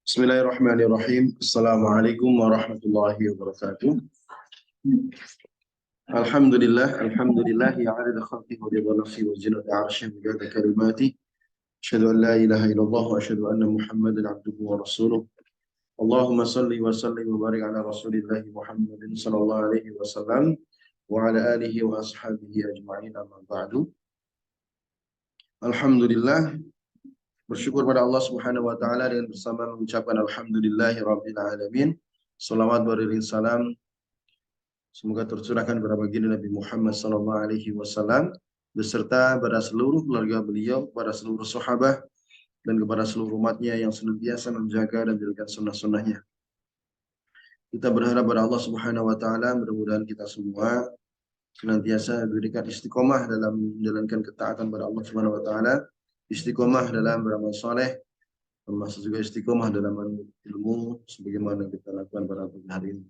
Bismillahirrahmanirrahim. Assalamualaikum warahmatullahi wabarakatuh. Alhamdulillah ya adada khalqihi wa ridha nafsi wa zinata 'arsyihi wa midada kalimati. Asyhadu an la ilaha illallah wa asyhadu anna Muhammadan 'abduhu wa rasuluh. Allahumma salli wa sallim wa barik ala Rasulillah Muhammadin sallallahu alaihi wasallam wa ala alihi wa ashabihi ajma'in, amma ba'du. Alhamdulillah, bersyukur pada Allah Subhanahu wa taala dengan bersama mengucapkan alhamdulillahirabbil alamin. Salawat beriring salam semoga tercurahkan kepada baginda Nabi Muhammad sallallahu alaihi wasallam beserta pada seluruh keluarga beliau, pada seluruh sahabat dan kepada seluruh umatnya yang senantiasa menjaga dan menjalankan sunnah-sunnahnya. Kita berharap pada Allah Subhanahu wa taala mudah-mudahan kita semua senantiasa diberikan istiqomah dalam menjalankan ketaatan pada Allah Subhanahu wa taala, istiqomah dalam beramal saleh, termasuk juga istiqomah dalam ilmu sebagaimana kita lakukan pada pagi hari ini.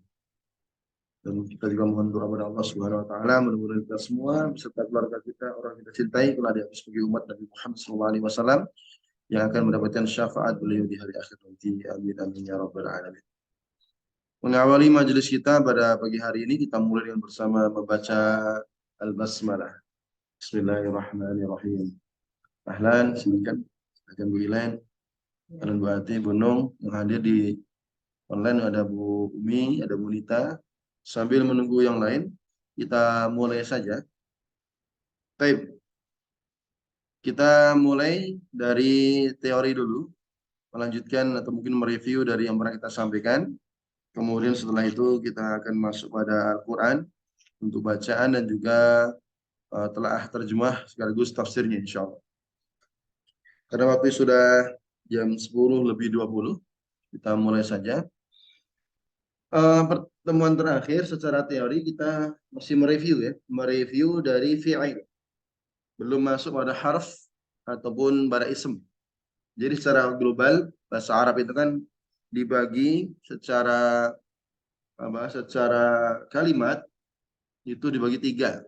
Dan kita juga mohon doa kepada Allah Subhanahu wa taala mudah-mudahan kita semua beserta keluarga kita, orang yang kita cintai kelak di atas sebagai umat Nabi Muhammad sallallahu alaihi wasallam yang akan mendapatkan syafaat beliau di hari akhir nanti. Amin amin ya rabbal alamin. Mengawali majelis kita pada pagi hari ini, kita mulai dengan bersama membaca Al-Basmalah. Bismillahirrahmanirrahim. Ahlan, silakan Bu Ilen, dan Bu Ati, Bu Nung yang hadir di online, ada Bu Umi, ada Bu Nita. Sambil menunggu yang lain, kita mulai saja. Baik, kita mulai dari teori dulu, melanjutkan atau mungkin mereview dari yang pernah kita sampaikan. Kemudian setelah itu kita akan masuk pada Al-Quran untuk bacaan dan juga telaah terjemah sekaligus tafsirnya insya Allah. Karena waktu sudah jam 10:20, kita mulai saja. Pertemuan terakhir secara teori kita masih mereview dari fi'il. Belum masuk pada harf ataupun pada ism. Jadi secara global bahasa Arab itu kan dibagi secara kalimat itu dibagi 3.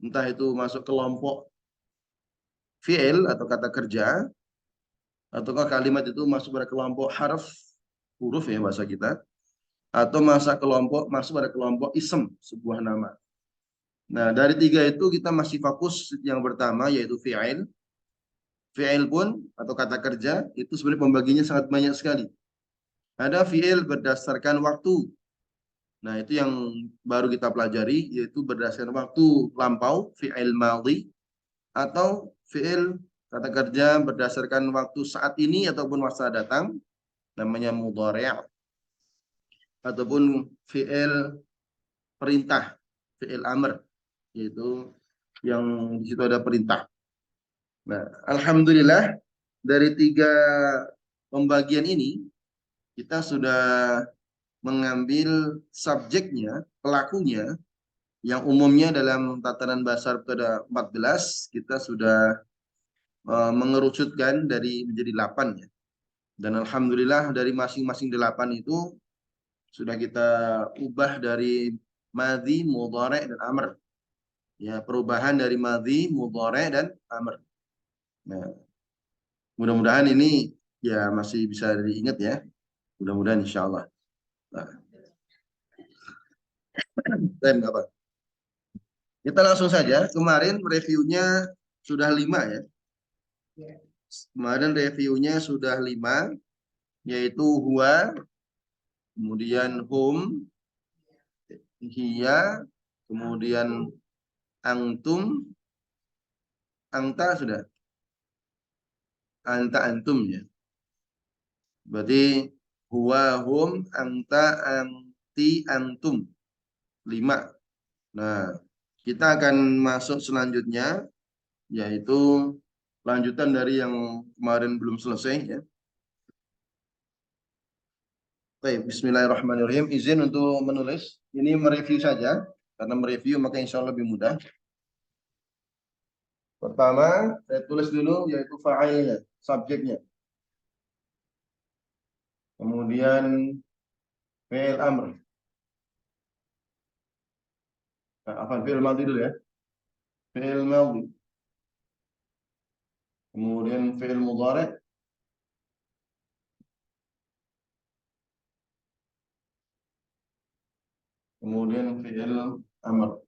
Entah itu masuk kelompok fi'il atau kata kerja, ataukah kalimat itu masuk pada kelompok harf, huruf ya bahasa kita, atau masuk pada kelompok ism, sebuah nama. Nah, dari 3 itu kita masih fokus yang pertama yaitu fi'il. Fi'il pun atau kata kerja itu sebenarnya pembaginya sangat banyak sekali. Ada fi'il berdasarkan waktu. Nah, itu yang baru kita pelajari, yaitu berdasarkan waktu lampau, fi'il madhi, atau fi'il kata kerja berdasarkan waktu saat ini ataupun masa datang, namanya mudhari', ataupun fi'il perintah, fi'il amr, yaitu yang di situ ada perintah. Nah, alhamdulillah dari 3 pembagian ini kita sudah mengambil subjeknya, pelakunya, yang umumnya dalam tatanan bahasa Arab ada 14, kita sudah mengerucutkan menjadi 8 ya. Dan alhamdulillah dari masing-masing 8 itu sudah kita ubah dari madhi, mudhari' dan amr. Ya, perubahan dari madhi, mudhari' dan amr. Nah, mudah-mudahan ini ya masih bisa diingat ya. Mudah-mudahan insya Allah. Nah, dan apa? Kita langsung saja. Kemarin reviewnya sudah 5 ya. Kemarin reviewnya sudah 5, yaitu huwa, kemudian hum, hiya, kemudian antum, anta sudah. Anta antum ya. Berarti huwa, hum, anta, anti, antum. 5. Nah, kita akan masuk selanjutnya, yaitu lanjutan dari yang kemarin belum selesai ya. Baik, bismillahirrahmanirrahim. Izin untuk menulis. Ini mereview saja, karena mereview maka insya Allah lebih mudah. Pertama, saya tulis dulu yaitu fa'ilnya, subjeknya. Kemudian fi'il amr. Nah, apa fi'il madhi dulu ya? Fi'il madhi. Kemudian fi'il mudhari'. kemudian fi'il amr.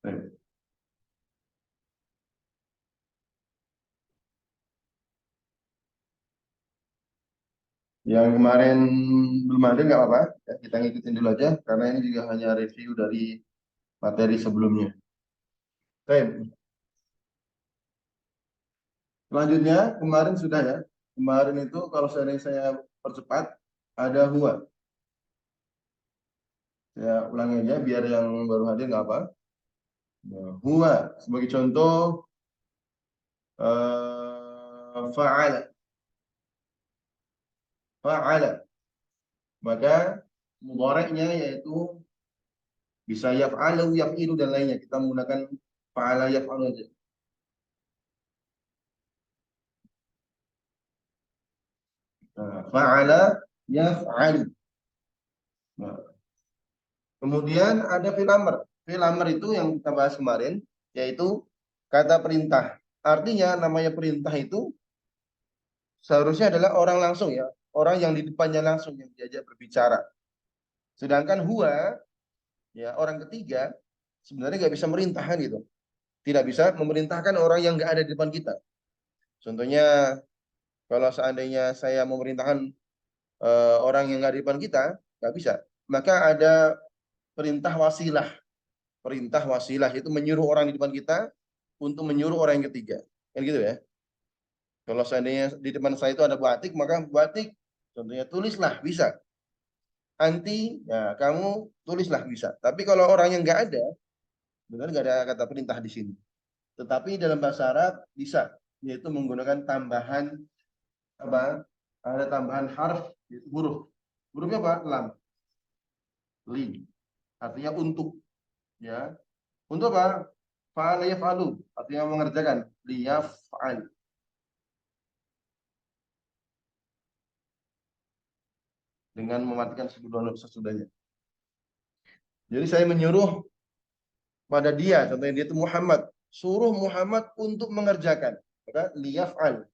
Baik. Yang kemarin belum ada nggak apa-apa, ya, kita ngikutin dulu aja karena ini juga hanya review dari materi sebelumnya. Baik. Selanjutnya kemarin sudah ya. Kemarin itu kalau saya percepat ada huwa. Saya ulangi aja biar yang baru hadir nggak apa. Nah, huwa sebagai contoh fa'ala. Fa'ala. Maka mudhari'nya yaitu bisa yaf'alu, yaf'ilu dan lainnya. Kita menggunakan fa'ala yaf'alu aja. Nah, fa'ala yaf'alu. Nah, kemudian ada fi'il amr. Fi'il amr itu yang kita bahas kemarin yaitu kata perintah. Artinya namanya perintah itu seharusnya adalah orang langsung ya, orang yang di depannya langsung yang diajak berbicara. Sedangkan huwa ya orang ketiga sebenarnya nggak bisa merintahkan gitu, tidak bisa memerintahkan orang yang nggak ada di depan kita. Contohnya kalau seandainya saya memerintahkan orang yang nggak di depan kita, nggak bisa. Maka ada perintah wasilah. Perintah wasilah itu menyuruh orang di depan kita untuk menyuruh orang yang ketiga. Kan gitu ya. Kalau seandainya di depan saya itu ada batik, maka batik contohnya tulislah bisa. Anti, ya kamu tulislah bisa. Tapi kalau orang yang nggak ada, benar nggak ada kata perintah di sini. Tetapi dalam bahasa Arab bisa, yaitu menggunakan tambahan apa? Ada tambahan harf, yaitu huruf. Hurufnya apa? Lam, li. Artinya untuk, ya. Untuk apa? Fa'ala yaf'alu, artinya mengerjakan. Liyaf'al. Dengan mematikan sebelum sesudahnya. Jadi saya menyuruh pada dia, contohnya dia itu Muhammad, suruh Muhammad untuk mengerjakan. Maka liyaf'al.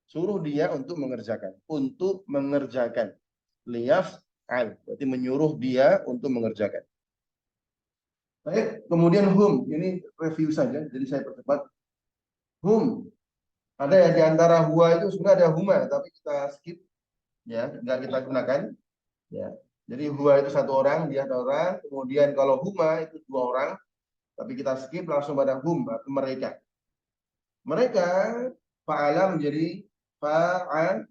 Suruh dia untuk mengerjakan. Untuk mengerjakan. Liyaf'al. Berarti menyuruh dia untuk mengerjakan. Baik, kemudian hum. Ini review saja, jadi saya percepat. Hum. Ada ya di antara huwa itu sebenarnya ada huma, tapi kita skip, ya, nggak kita gunakan. Ya. Jadi huwa itu satu orang, dia satu orang. Kemudian kalau huma itu dua orang, tapi kita skip langsung pada hum, atau mereka. Mereka fa'ala menjadi fa'alu.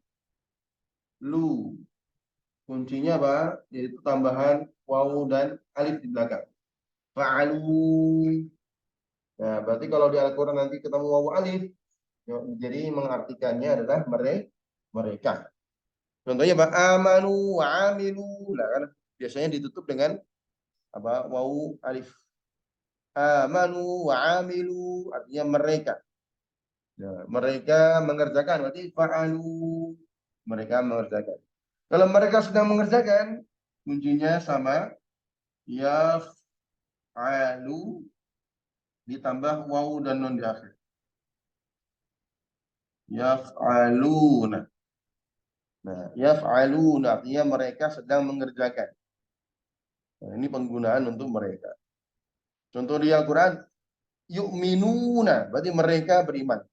Kuncinya apa? Yaitu tambahan wawu dan alif di belakang. Fa'alu. Nah, berarti kalau di Al-Quran nanti ketemu wawu alif, ya, jadi mengartikannya adalah mereka. Contohnya apa? Amanu wa amilu. Nah, kan biasanya ditutup dengan apa? Wawu alif. Amanu wa amilu artinya mereka. Ya, mereka mengerjakan berarti fa'alu. Mereka mengerjakan. Kalau mereka sedang mengerjakan, kuncinya sama yaf'alu ditambah wawu dan nun di akhir. Yaf'aluna. Nah, yaf'aluna artinya mereka sedang mengerjakan. Nah, ini penggunaan untuk mereka. Contoh di Al-Quran, yu'minuna, berarti mereka beriman.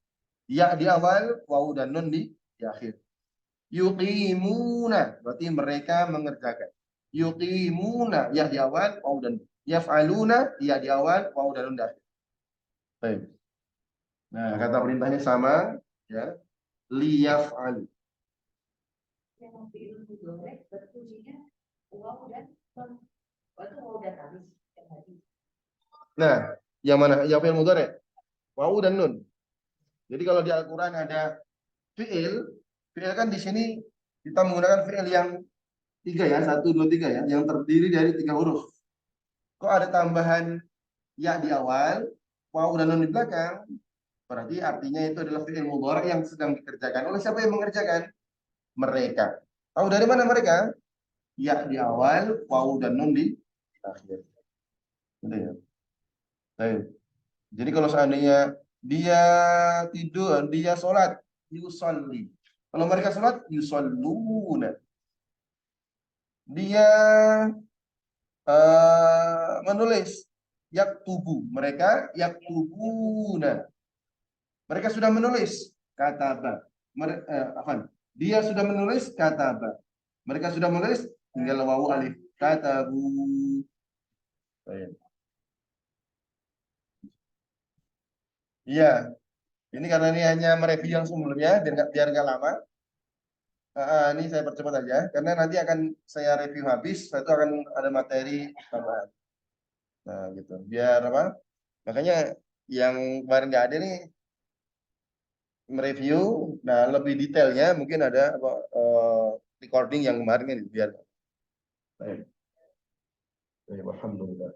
Ya di awal, wawu dan nun di akhir. Yuqimuna, berarti mereka mengerjakan. Yuqimuna, ya di awal, wawu dan nun. Yaf'aluna, ya di awal, wawu dan nun di akhir. Baik. Nah, kata perintahnya sama, ya. Liyaf'alu. Yang fi'il mudhari berfungsinya wawu dan nun. Itu wawu dan alif. Nah, yang mana? Yang fi'il mudhari? Wawu dan nun. Jadi kalau di Al-Qur'an ada fi'il, fi'il kan di sini kita menggunakan fi'il yang tiga ya, 1, 2, 3 ya, yang terdiri dari 3 huruf. Kok ada tambahan ya di awal, wawu dan nun di belakang, berarti artinya itu adalah fi'il mudhari yang sedang dikerjakan oleh siapa yang mengerjakan? Mereka. Tahu dari mana mereka? Ya di awal, wawu dan nun di akhir. Gitu ya. Baik. Jadi kalau seandainya dia tidur, dia sholat, yusolli. Kalau mereka sholat, yusalluna. Dia menulis. Yaktubu. Mereka yaktubuna. Mereka sudah menulis. Kataba. Dia sudah menulis. Kataba. Mereka sudah menulis. Tinggal wawu alif. Katabu. Iya. Ini karena ini hanya mereview yang sebelumnya. Biar nggak lama. Ini saya percepat aja. Karena nanti akan saya review habis. Setelah itu akan ada materi tambahan. Nah gitu. Biar apa? Makanya yang kemarin nggak ada nih mereview, nah lebih detailnya mungkin ada apa recording yang kemarin ini biar. Baik. Baik, alhamdulillah.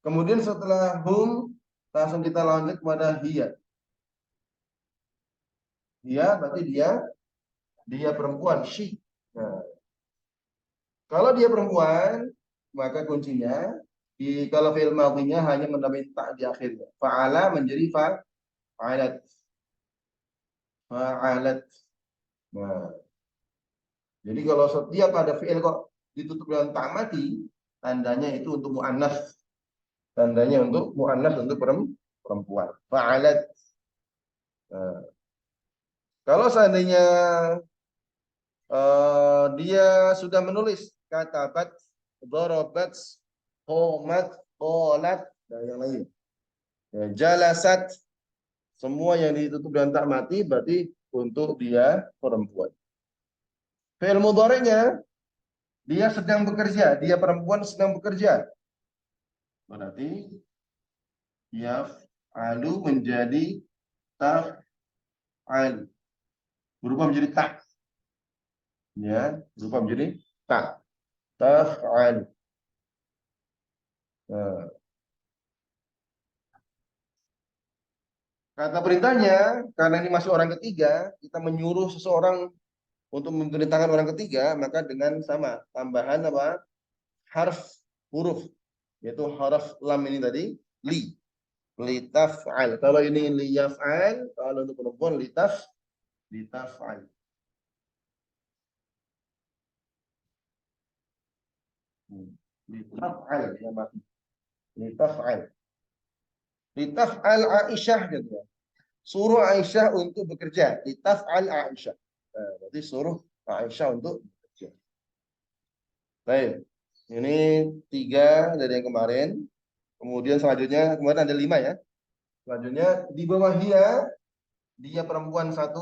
Kemudian setelah hum langsung kita lanjut kepada hiya. Hiya berarti dia perempuan, she. Nah, kalau dia perempuan maka kuncinya kalau fi'il madhinya hanya menambah ta di akhirnya. Fa'ala menjadi fa'alat. Fa'alat. Nah, jadi kalau setiap ada fi'il kok ditutup dengan ta mati, tandanya itu untuk mu'annas. Tandanya untuk mu'annas, untuk perempuan. Fa'alat. Nah, kalau seandainya dia sudah menulis katabat, dorobat, qomat, qolat, dan yang lain. Ya, jalasat, semua yang ditutup dengan ta mati berarti untuk dia perempuan. Fi'il mudhari'nya dia sedang bekerja, dia perempuan sedang bekerja. Berarti yaf'alu menjadi taf'al. Berubah menjadi tak. Ya, berubah menjadi tak. Taf'al. Nah, kata perintahnya, karena ini masih orang ketiga, kita menyuruh seseorang untuk memerintahkan orang ketiga, maka dengan sama tambahan apa? Harf huruf, yaitu harf lam ini tadi, li. Litaf'al. Kalau ini liyaf'al, kalau untuk perempuan litaf'al. Litaf'al ya mati. Litaf'al. Litaf'al Aisyah gitu ya. Suruh Aisyah untuk bekerja. Litaf'al Aisyah. Nah, berarti suruh Aisyah untuk bekerja. Baik. Ini 3 dari yang kemarin. Kemudian selanjutnya kemarin ada 5 ya. Selanjutnya di bawah dia perempuan 1.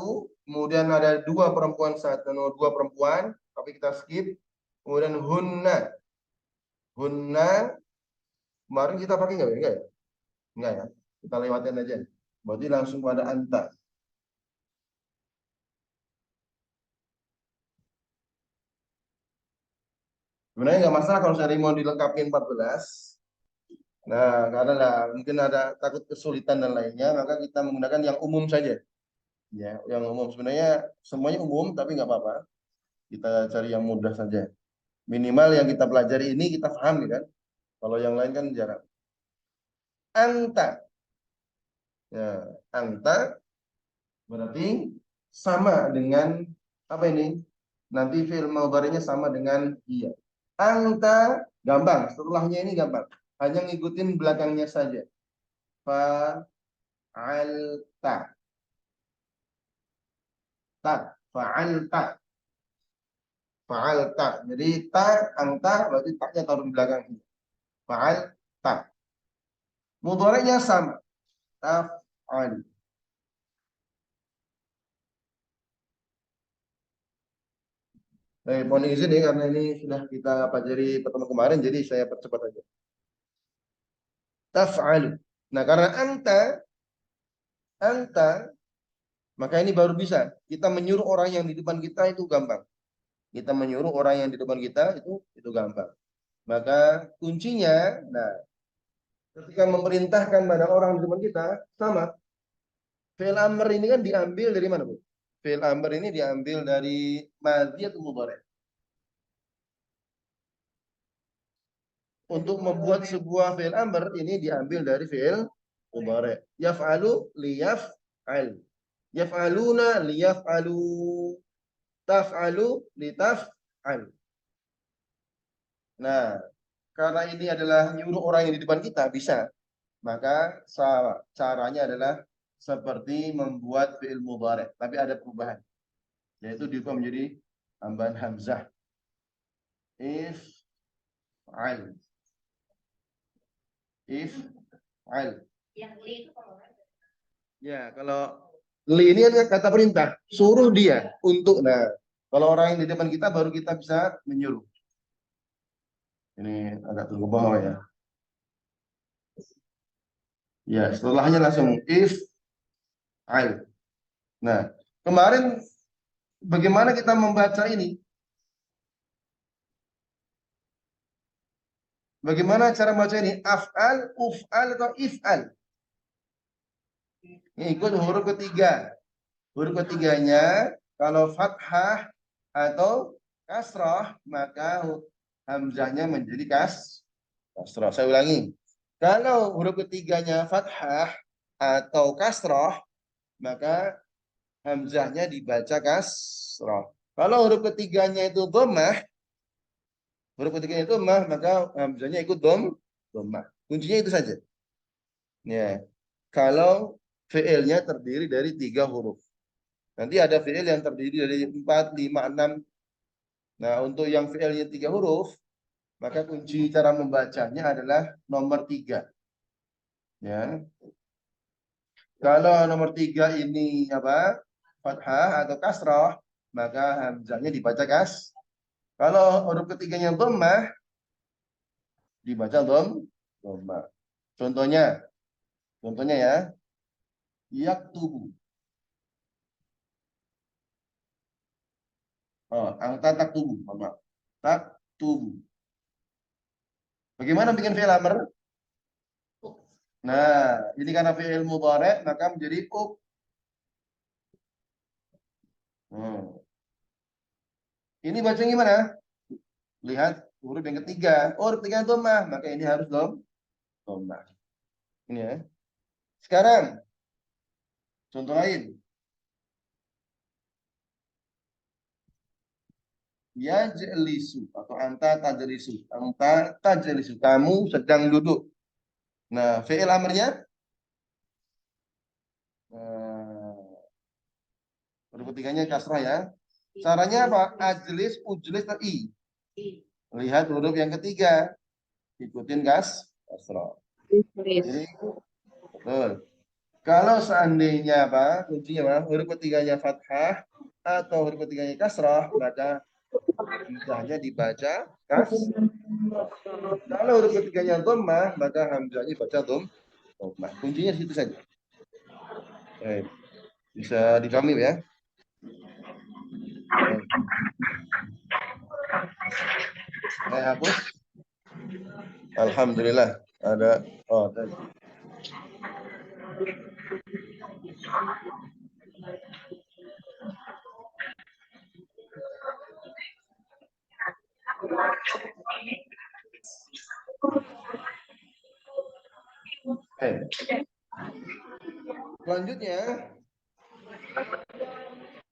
Kemudian ada 2 perempuan 1, 2 perempuan. Tapi kita skip. Kemudian hunna. Hunna. Kemarin kita pakai nggak ya? Enggak ya? Enggak ya. Kita lewatin aja. Berarti langsung pada anta. Sebenarnya nggak masalah kalau saya mau dilengkapi 14. Nah, karena mungkin ada takut kesulitan dan lainnya, maka kita menggunakan yang umum saja. Ya, yang umum sebenarnya semuanya umum, tapi nggak apa-apa. Kita cari yang mudah saja. Minimal yang kita pelajari ini kita paham, kan? Kalau yang lain kan jarang. Anta, ya, anta berarti sama dengan apa ini? Nanti fi'il mudhari'nya sama dengan iya. Anta gampang, setelahnya ini gampang. Hanya ngikutin belakangnya saja. Fa'alta. Tak. Fa'alta. Fa'alta. Jadi ta, anta berarti taknya taruh di belakang ini. Fa'alta. Mudhari'nya sama. Taf'al. Mohon izin ya karena ini sudah kita pelajari pertemuan kemarin, jadi saya percepat aja. Taf'al. Nah, karena anta, maka ini baru bisa. Kita menyuruh orang yang di depan kita itu gampang. Kita menyuruh orang yang di depan kita itu gampang. Maka kuncinya, nah, ketika memerintahkan pada orang di depan kita sama. Fi'il amr ini kan diambil dari mana, Bu? Fi'il amr ini diambil dari madhi atau mudhari'. Untuk membuat sebuah fi'il amr ini diambil dari fi'il mudhari'. Yaf'alu liyaf'al. Yaf'aluna liyaf'alu. Taf'alu litaf'al. Nah, karena ini adalah nyuruh orang yang di depan kita, bisa. Maka caranya adalah seperti membuat fi'il mudhari', tapi ada perubahan. Yaitu diubah menjadi tambahan hamzah. If'al. If'al. Ya, kalau li ini adalah kata perintah, suruh dia untuk. Nah, kalau orang yang di depan kita baru kita bisa menyuruh. Ini agak turun ke bawah ya. Ya, setelahnya langsung if'al. Nah, kemarin bagaimana kita membaca ini? Bagaimana cara membaca ini? Af'al, uf'al atau if'al? Ini ikut huruf ketiga. Huruf ketiganya kalau fathah atau kasrah maka hamzahnya menjadi kasrah. Saya ulangi. Kalau huruf ketiganya fathah atau kasrah maka hamzahnya dibaca kasrah. Kalau huruf ketiganya itu dhammah, huruf ketiganya itu dhammah maka hamzahnya ikut dhammah. Kuncinya itu saja. Ya. Kalau fi'ilnya terdiri dari 3 huruf. Nanti ada fi'il yang terdiri dari 4, 5, 6. Nah, untuk yang fi'ilnya 3 huruf, maka kunci cara membacanya adalah nomor 3. Ya. Kalau nomor 3 ini apa? Fathah atau kasrah, maka hamzahnya dibaca kas. Kalau huruf ketiganya dhammah, dibaca dhammah. Contohnya ya, yaktubu. Oh, angka taktubu, maaf. Taktubu. Bagaimana bikin fi'il amr? Nah, ini karena fi'il mudhari' maka menjadi uk. Ini baca gimana? Lihat huruf yang ketiga. Oh, huruf ketiga dhammah, maka ini harus dhammah. Ini ya. Sekarang contoh lain. Yajlisu atau anta tajlisu. Anta tajlisu. Kamu sedang duduk. Nah, fi'il amrnya huruf ketiganya kasrah ya. Caranya apa? Ajlis, ujlis, i. Lihat huruf yang ketiga. Ikutin kasrah. Jadi, betul. Kalau seandainya apa? Kuncinya apa? Huruf ketiganya fathah atau huruf ketiganya kasrah, maka hamzahnya dibaca Kalau huruf ketiganya dhammah, maka hamzahnya dibaca dhammah. Kuncinya situ saja. Bisa dipahami ya? Saya hapus. Alhamdulillah ada. Oh, tadi. Selanjutnya,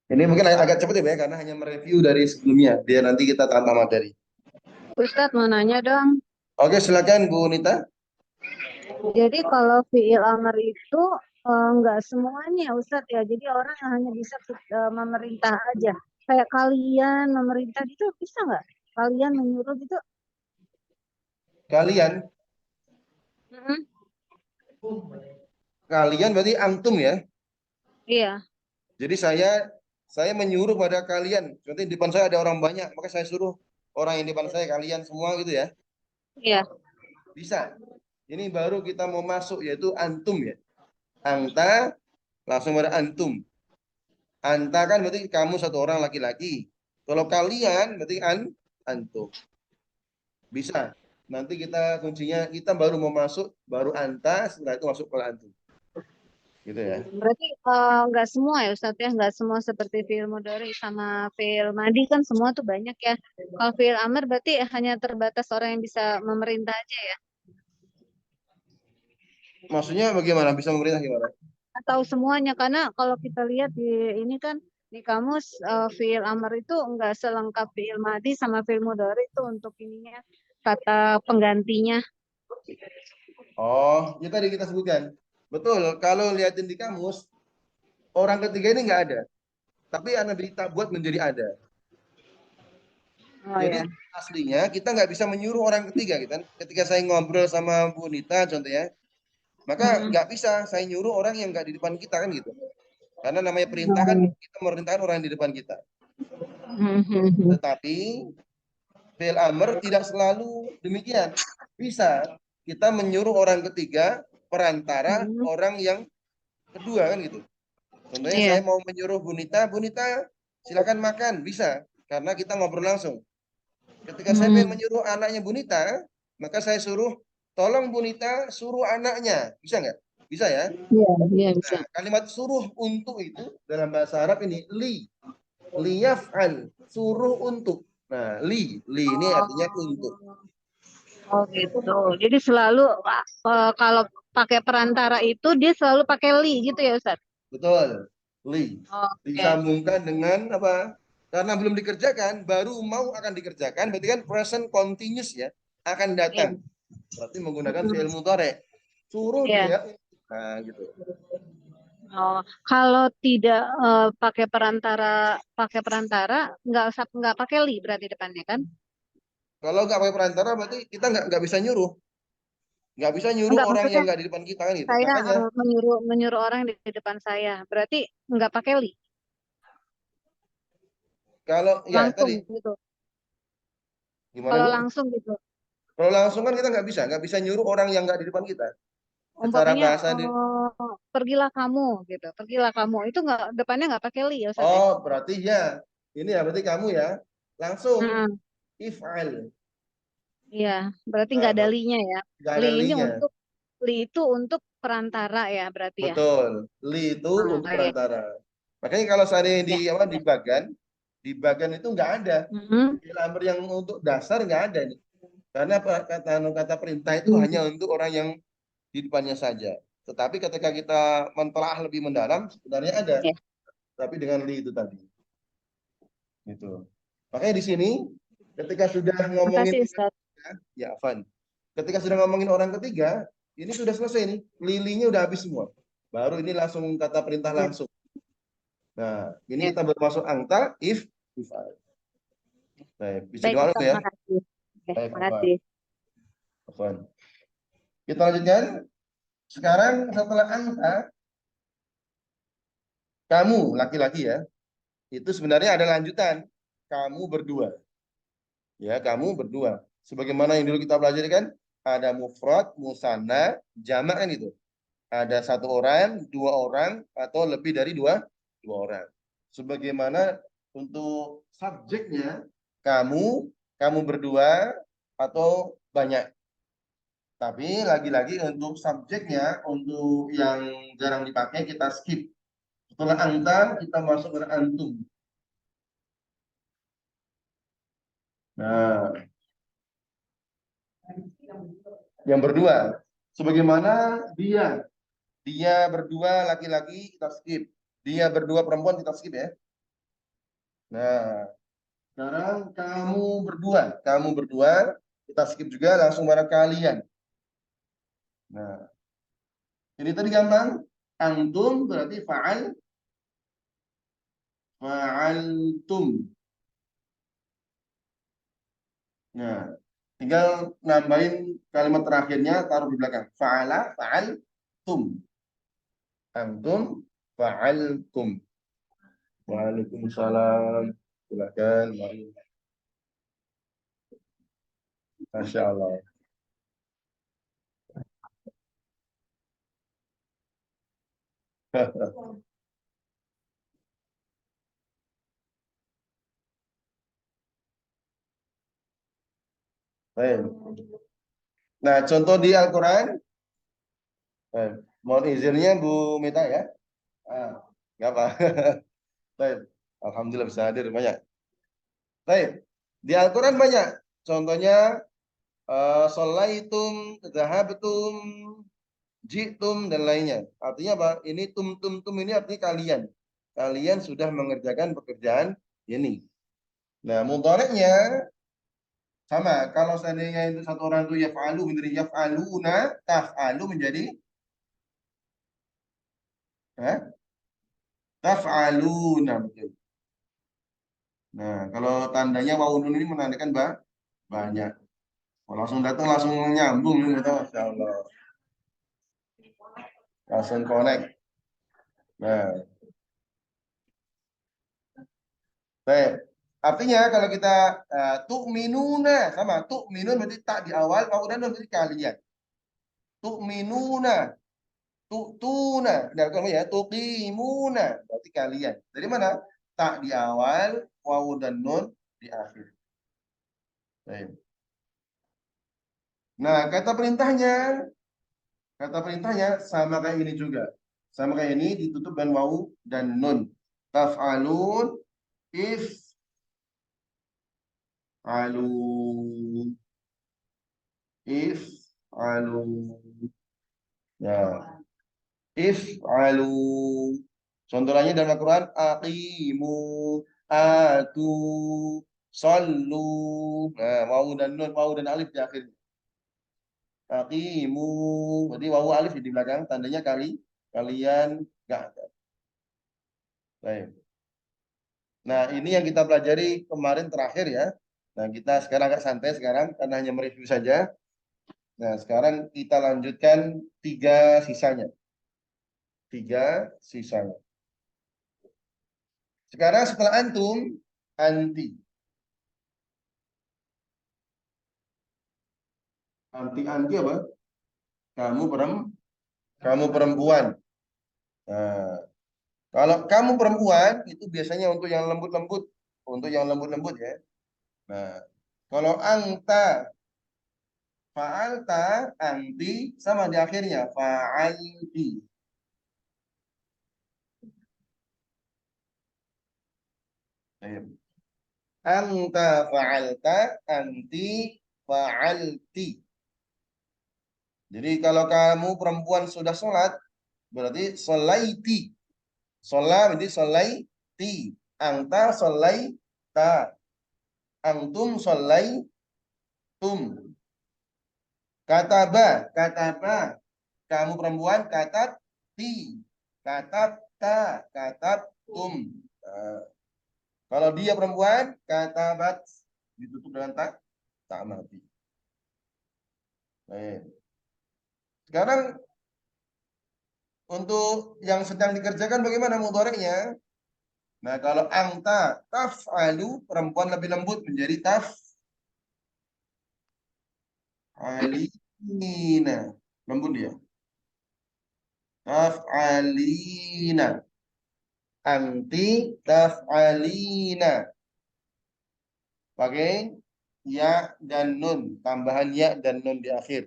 ini mungkin agak cepat ya, karena hanya mereview dari sebelumnya. Biar nanti kita tambah materi. Ustadz mau nanya dong. Oke, silakan Bu Nita. Jadi kalau fi'il amr itu nggak semuanya Ustadz ya. Jadi orang yang hanya bisa memerintah aja. Kayak kalian memerintah gitu bisa nggak? Kalian menyuruh gitu? Kalian, Mm-mm. kalian berarti antum ya. Iya. Jadi saya menyuruh pada kalian. Nanti di depan saya ada orang banyak, maka saya suruh orang yang di depan saya kalian semua gitu ya. Iya. Bisa. Ini baru kita mau masuk yaitu antum ya. Anta langsung pada antum. Anta kan berarti kamu satu orang laki-laki. Kalau kalian berarti antum. Bisa. Nanti kita kuncinya kita baru mau masuk baru anta setelah itu masuk ke antum. Gitu ya. Berarti nggak semua ya Ustadz ya. Nggak semua seperti fi'il mudhari sama fi'il madi kan semua tuh banyak ya. Kalau fi'il amr berarti hanya terbatas orang yang bisa memerintah aja ya. Maksudnya bagaimana? Bisa memerintah gimana? Atau semuanya karena kalau kita lihat di ini kan di kamus fiil amr itu enggak selengkap fiil madi sama fiil mudhari itu untuk ininya kata penggantinya. Oh, ya tadi kita sebutkan. Betul, kalau lihatin di kamus, orang ketiga ini nggak ada. Tapi Anda berita buat menjadi ada. Oh Jadi ya. aslinya kita nggak bisa menyuruh orang ketiga, gitu kan. Ketika saya ngobrol sama Bu Nita contohnya, maka Hmm. nggak bisa saya nyuruh orang yang nggak di depan kita kan gitu. Karena namanya perintah kan Hmm. kita memerintahkan orang yang di depan kita. Hmm. Tetapi fi'il amr tidak selalu demikian. Bisa kita menyuruh orang ketiga perantara Hmm. orang yang kedua kan gitu. Contohnya Iya. saya mau menyuruh Bu Nita silakan makan, bisa. Karena kita ngobrol langsung. Ketika saya Hmm. pengen menyuruh anaknya Bu Nita, maka saya suruh, tolong Bu Nita suruh anaknya. Bisa nggak? Bisa ya? Iya, iya bisa. Nah, kalimat suruh untuk itu dalam bahasa Arab ini liyaf'al, suruh untuk. Nah, li ini artinya untuk. Oh gitu. Jadi selalu kalau pakai perantara itu dia selalu pakai li gitu ya Ustaz? Betul. Li. Oke. Disambungkan dengan apa? Karena belum dikerjakan, baru mau akan dikerjakan, berarti kan present continuous ya, akan Iya. datang. Berarti menggunakan Hmm. fi'il mudhari. Suruh Iya. dia. Nah, gitu. Oh, kalau tidak pakai perantara nggak pakai li berarti depannya kan? Kalau nggak pakai perantara, berarti kita nggak bisa nyuruh. Nggak bisa nyuruh Enggak, orang maksudnya yang nggak di depan kita kan gitu. saya Makanya, menyuruh orang di depan saya. Berarti nggak pakai li, kalau, ya langsung tadi, gitu. gimana Kalau Bu? langsung gitu. Kalau langsung kan kita nggak bisa nyuruh orang yang nggak di depan kita. Secara Umpamanya bahasa di, pergilah kamu gitu. Pergilah kamu. Itu nggak depannya nggak pakai li ya Ustaz ya? oh berarti ya, ini ya berarti kamu ya, langsung Heeh. if'al. Iya, berarti Nah, nggak ada linya ya. nggak Li ada ini linknya. li itu untuk perantara ya berarti ya. Betul. Li itu Oh, untuk iya. perantara. Makanya kalau seandainya Ya. di bagan itu nggak ada. Mhm. Fi'il amr yang untuk dasar nggak ada nih. Karena kata perintah itu hanya Mhm. untuk orang yang di depannya saja. Tetapi ketika kita mentelaah lebih mendalam, sebenarnya ada. Ya. Tapi dengan li itu tadi. Gitu. Makanya di sini, ketika sudah ngomongin Makasih orang Ustaz. ketiga, ya Afan. Ketika sudah ngomongin orang ketiga, ini sudah selesai nih. Lilinya udah habis semua. Baru ini langsung kata perintah Ya. langsung. Nah, ini Ya. kita bermasuk angta, if I. Baik, bisa Baik doa dulu Ustaz, ya. makasih. Oke, Baik, Afan. makasih. Afan. Kita lanjutkan. Sekarang setelah angta, kamu laki-laki ya, itu sebenarnya ada lanjutan. Kamu berdua. Ya, kamu berdua. Sebagaimana yang dulu kita pelajari kan, ada mufrad, musanna, jamak kan itu. Ada satu orang, dua orang, atau lebih dari dua orang. Sebagaimana untuk subjeknya, kamu, kamu berdua, atau banyak. Tapi lagi-lagi untuk subjeknya, untuk yang jarang dipakai, kita skip. Setelah anta, kita masuk ke antum. Nah, yang berdua. Sebagaimana dia. Dia berdua laki-laki, kita skip. Dia berdua perempuan, kita skip ya. Nah, sekarang kamu berdua, kita skip juga langsung pada kalian. Nah, ini tadi gampang. Antum berarti fa'altum. Nah, tinggal nambahin kalimat terakhirnya taruh di belakang. Fa'altum. Antum fa'altum. Waalaikumsalam. Silakan, mari. Masya Allah. Baik. Nah, contoh di Al-Quran, eh, mohon izinnya Bu Mita ya. Ah, nggak apa. Baik. Alhamdulillah bisa hadir banyak. Baik. Di Al-Quran banyak. Contohnya, sholaitum, zahabtum, jitum, dan lainnya. Artinya apa? Ini tum ini artinya kalian. Kalian sudah mengerjakan pekerjaan ini. Nah, mudhari'nya Sama, kalau seandainya itu satu orang itu yaf'alu menjadi yaf'aluna, taf'alu menjadi taf'aluna, betul. Nah, kalau tandanya wawu nun ini menandakan banyak. Kalau langsung datang langsung nyambung gitu, Masya Allah. Langsung connect. Nah, baik. Artinya kalau kita tu'minuna sama tu'minun berarti tak di awal, wawu dan nun berarti kalian. Tu'minuna, tu'tuna, dan kalau ya tuqimuna berarti kalian. Dari mana? Tak di awal, wawu dan nun di akhir. Baik. Nah, kata perintahnya sama kayak ini juga. Sama kayak ini ditutup dengan wawu dan nun. Taf'alun, if alu, if alu. Ya, if alu. Contoh lainnya dalam Al-Quran, aqimu, atu, sallu. Nah, wawu dan nun, wawu dan alif di akhir. Aqimu. Jadi wawu alif di belakang, tandanya kalian enggak ada. Baik. Nah, ini yang kita pelajari kemarin terakhir ya. Nah, kita sekarang agak santai sekarang karena hanya mereview saja. Nah, sekarang kita lanjutkan tiga sisanya. Tiga sisanya. Sekarang setelah antum, anti. Anti apa? Kamu kamu perempuan. Nah, kalau kamu perempuan itu biasanya untuk yang lembut-lembut, untuk yang lembut-lembut ya. Nah, kalau angta, fa'alta, anti sama di akhirnya fa'alti. Ayo. Anta fa'alta, anti fa'alti. Jadi kalau kamu perempuan sudah sholat, berarti sholaiti. Sholat berarti sholaiti. Anta sholaita. Antum sholaitum. Kataba. Kamu perempuan katati. Katata. Katatum. Nah, kalau dia perempuan, katabat. Ditutup dengan tak mati. Baik. Sekarang untuk yang sedang dikerjakan bagaimana mudhari'nya? Nah, kalau angta taf'alu perempuan lebih lembut menjadi taf'alina. Lembut dia. Taf'alina. Anti taf'alina. Pakai ya dan nun, tambahan ya dan nun di akhir.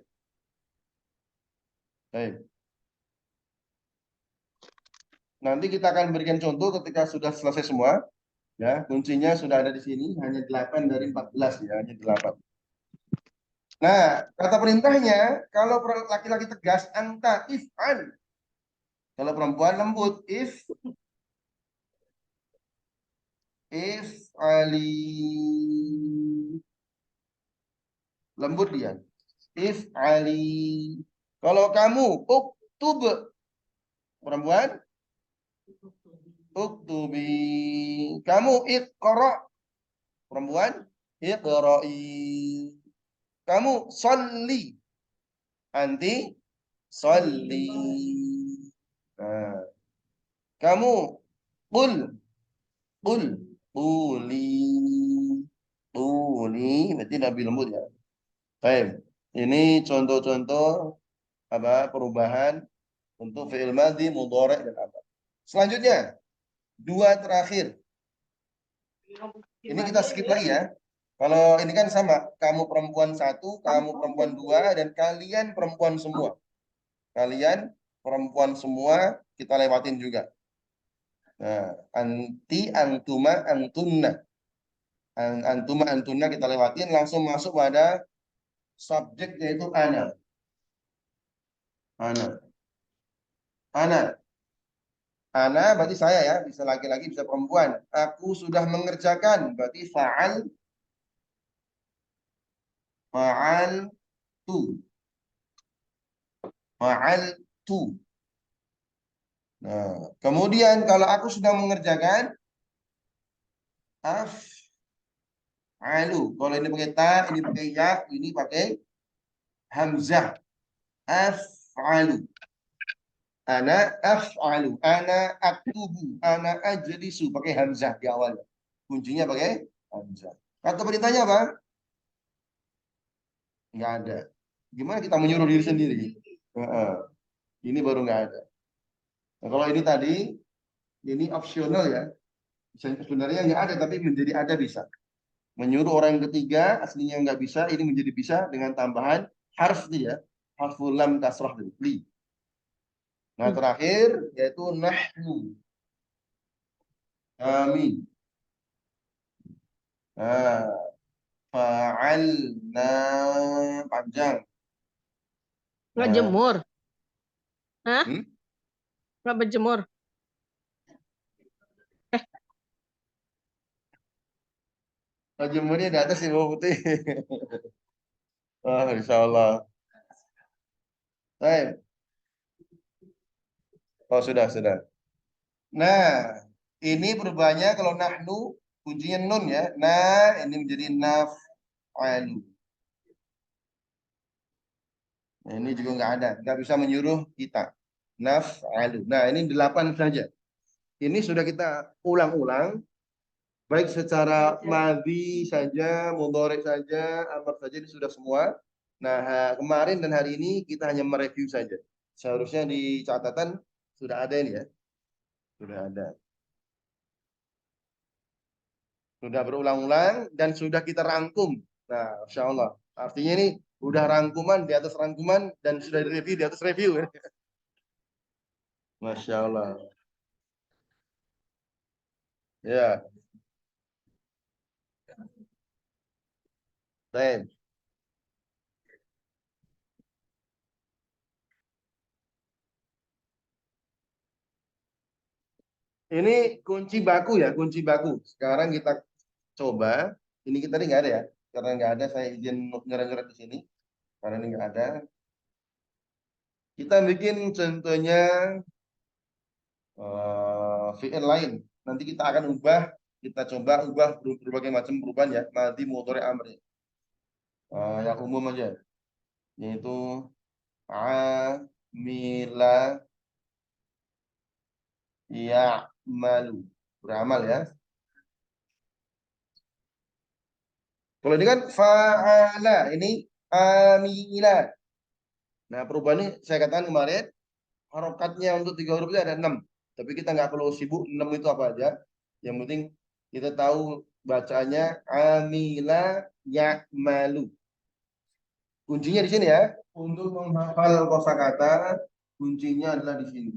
Baik. Nanti kita akan berikan contoh ketika sudah selesai semua. Ya, kuncinya sudah ada di sini, hanya 8 dari 14 ya, hanya 8. Nah, kata perintahnya, kalau laki-laki tegas, anta if'an. Kalau perempuan lembut, if'ali. Lembut dia. If'ali. Kalau kamu, uktub. Perempuan, uktubi. Kamu iqra. Perempuan, iqra'i. Kamu sholli. Anti sholli. Nah, kamu qul. Qul. Quli. Quli. Berarti lebih lembut ya. Baik. Ini contoh-contoh apa perubahan untuk fi'il madhi, mudhari' dan amr. Selanjutnya, dua terakhir. Ini kita skip lagi ya. Kalau ini kan sama, kamu perempuan satu, kamu perempuan dua, dan kalian perempuan semua. Kalian perempuan semua kita lewatin juga. Nah, anti, antuma, antunna. Antuma, antunna kita lewatin, langsung masuk pada subjek yaitu ana. Ana. Ana. Ana berarti saya ya, bisa laki-laki, bisa perempuan. Aku sudah mengerjakan, berarti fa'al. Fa'altu. Fa'altu. Nah, kemudian kalau aku sedang mengerjakan af'alu. Kalau ini pakai ta, ini pakai ya, ini pakai hamzah. Af'alu. Ana af'alu. Ana aktubu. Ana ajlisu. Pakai hamzah di awal. Kuncinya pakai hamzah. Kata perintahnya apa? Nggak ada. Gimana kita menyuruh diri sendiri? Heeh. Ini baru nggak ada. Nah, kalau ini tadi, ini opsional ya. Sebenarnya nggak ada, tapi menjadi ada bisa. Menyuruh orang yang ketiga, aslinya nggak bisa, ini menjadi bisa dengan tambahan harf nih ya. Harful lam kasrah li. Nah terakhir yaitu nahnu. Amin. Nah, fa'alna panjang. Nggak Nah, jemur. Hah? hmm? Nggak berjemur. Jemurnya di atas ibu putih. Oh, insya Allah. Baik. Oh, sudah. Nah, ini perubahannya kalau nahnu kuncinya nun ya. Nah, ini menjadi naf'alu. Nah, ini juga nggak bisa menyuruh kita. Naf'alu. Nah, ini 8 saja. Ini sudah kita ulang-ulang, baik secara madhi saja, mudhari saja, amar saja, ini sudah semua. Nah, kemarin dan hari ini kita hanya mereview saja. Seharusnya di catatan sudah ada ini ya. Sudah ada. Sudah berulang-ulang dan sudah kita rangkum. Nah, Insya Allah. Artinya ini udah rangkuman di atas rangkuman dan sudah direview di atas review. Masya Allah. Ya, baik. Ini kunci baku ya, kunci baku. Sekarang kita coba. Ini kita tadi nggak ada ya, karena nggak ada saya izin nyeret-nyeret di sini. Karena ini nggak ada. Kita bikin contohnya fi'il lain. Nanti kita akan ubah, kita coba ubah berbagai macam perubahan ya. Nanti mudhari amri. Yang umum aja, yaitu amila ya'malu. Beramal ya. Kalau ini kan fa'ala, ini amila. Nah, perubahan ini saya katakan kemarin, harokatnya untuk 3 huruf itu ada 6. Tapi kita nggak perlu sibuk 6 itu apa aja. Yang penting kita tahu bacanya amila ya'malu. Kuncinya di sini ya. Untuk menghafal kosakata, kuncinya adalah di sini.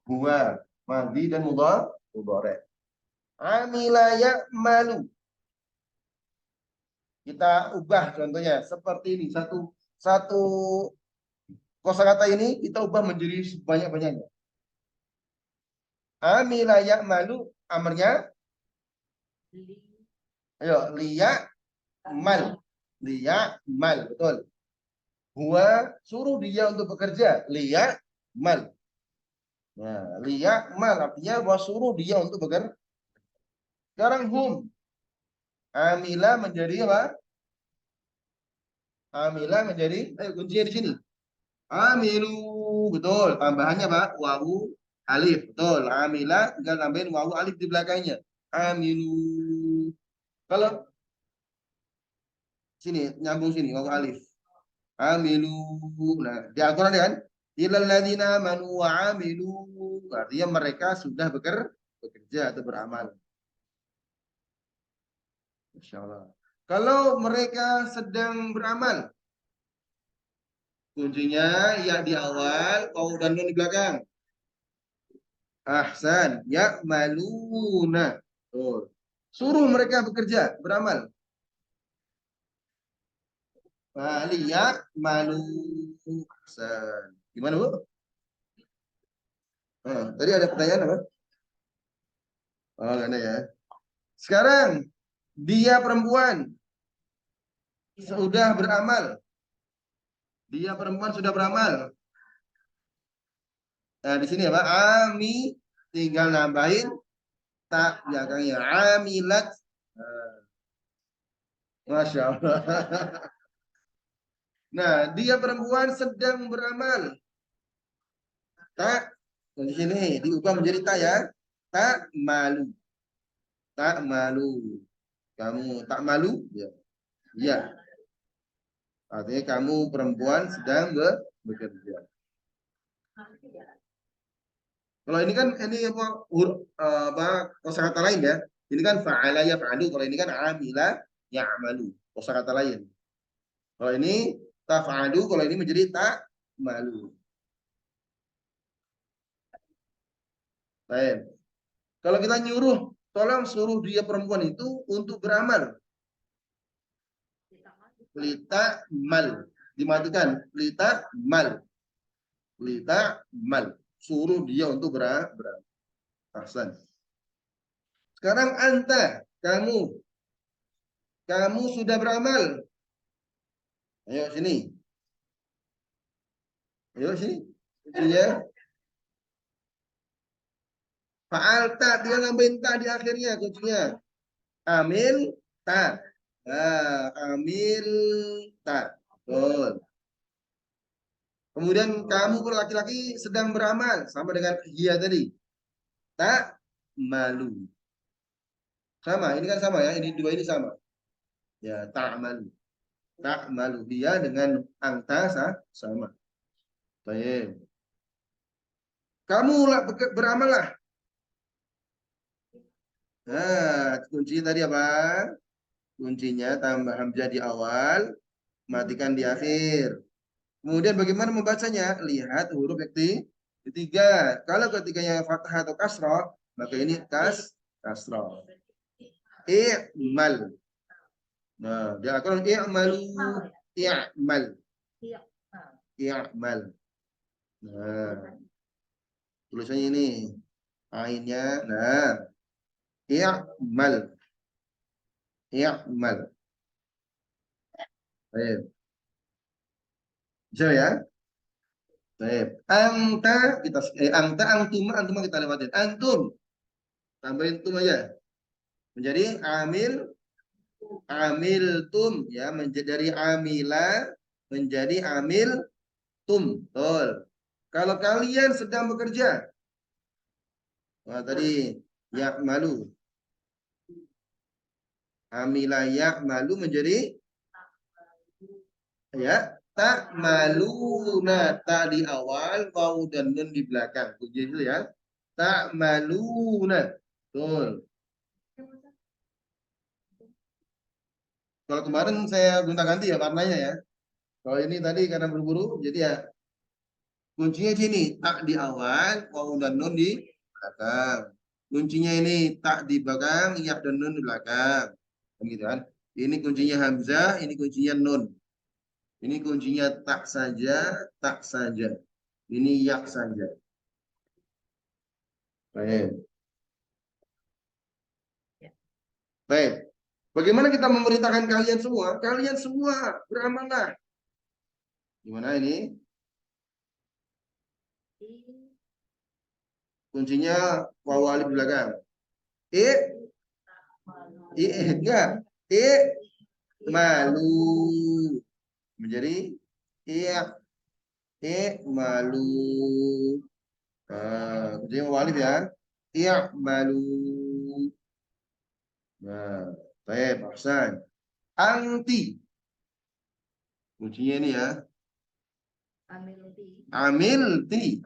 Huwa, madhi dan mudhari. Amila ya'malu. Kita ubah contohnya seperti ini. Satu kosakata ini kita ubah menjadi sebanyak-banyaknya. Amila ya'malu, amarnya ayo liya mal. Liya mal, betul. Huwa suruh dia untuk bekerja. Liya mal. Nah, liya mal artinya bahwa suruh dia untuk bekerja. Sekarang hum. Amila menjadi apa? Amila menjadi, ayo kuncinya di sini. Amilu, betul. Tambahannya Pak, wawu alif, betul. Amila tinggal tambahin wawu alif di belakangnya. Amilu. Kalau sini nyambung sini wawu alif. Amilu. Nah, di Al-Qur'an kan? Illal ladzina amanu wa amilu. Artinya mereka sudah bekerja atau beramal. Masya Allah. Kalau mereka sedang beramal, kuncinya ya di awal, wawu dan nun di belakang. Ahsan, ya maluna. Tuh. Suruh mereka bekerja, beramal. Liya malu. Ahsan. Gimana Bu? Tadi ada pertanyaan apa? Oh, nggak ada ya. Sekarang dia perempuan. sudah beramal. Dia perempuan sudah beramal. Nah, di sini apa? Ami, tinggal nambahin tak belakangnya. Amilat. Nah, Masya Allah. Nah, dia perempuan sedang beramal. Tak, di sini diubah menjadi tak ya. Tak malu. Tak malu. Kamu tak malu? Ya. Ya. Artinya kamu perempuan sedang bekerja. Kalau ini kan ini apa kosakata lain ya. Ini kan fa'ala yaf'alu. Kalau ini kan amila ya'malu. Kosakata lain. Kalau ini taf'alu, kalau ini menjadi tak malu. Baik. Kalau kita nyuruh, tolong suruh dia perempuan itu untuk beramal. Lita mal. Dimatikan. Lita mal. Lita mal. Suruh dia untuk beramal. Ahsan. Sekarang anta, kamu. Kamu sudah beramal. Ayo sini. Ayo sini. Kuncinya. Fa'alta, dia nambahin ta di akhirnya kuncinya. Amil ta. Nah, amil ta. Betul. Kemudian kamu laki-laki sedang beramal sama dengan dia tadi. Tak malu. Sama, ini kan sama ya. Ini dua ini sama. Ya, tak malu. Tak malu. Dia dengan anta sama. Baik. Kamu beramal lah. Nah, kuncinya tadi apa? Kuncinya tambah hamzah di awal, matikan di akhir. Kemudian bagaimana membacanya? Lihat huruf ketiga. Kalau ketiganya fathah atau kasrah, maka ini kasrah. I'mal. Nah, dia akan i'malu, i'mal. I'mal. Nah, tulisannya ini. Ainnya, nah, i'mal. I'mal. Baik. Bisa ya? Baik. Angta antuma kita lewatin. Antum. Tambahin tum aja. Menjadi amil tum ya, menjadi dari amila menjadi amil tum. Betul. Kalau kalian sedang bekerja. Wah, tadi ya malu. Amila ya malu menjadi ya tak maluna, tak di awal, waw dan nun di belakang. Begitu ya. Tak maluna. Betul. Kalau kemarin saya gonta-ganti ya warnanya ya. Kalau ini tadi karena buru-buru, jadi ya kuncinya sini tak di awal, waw dan nun di belakang. Kuncinya ini tak di belakang, ya dan nun di belakang. Begitu kan? Ini kuncinya hamzah, ini kuncinya nun. Ini kuncinya tak saja, tak saja. Ini yak saja. Baik. Baik. Bagaimana kita memerintahkan kalian semua? Kalian semua beramallah. Gimana ini? Kuncinya waw alif belakang. Enggak. Malu. Menjadi malu. Kuncinya waw alif ya. Malu. Nah, baik, Ahsan. Anti. Kuncinya ini ya. Amilti.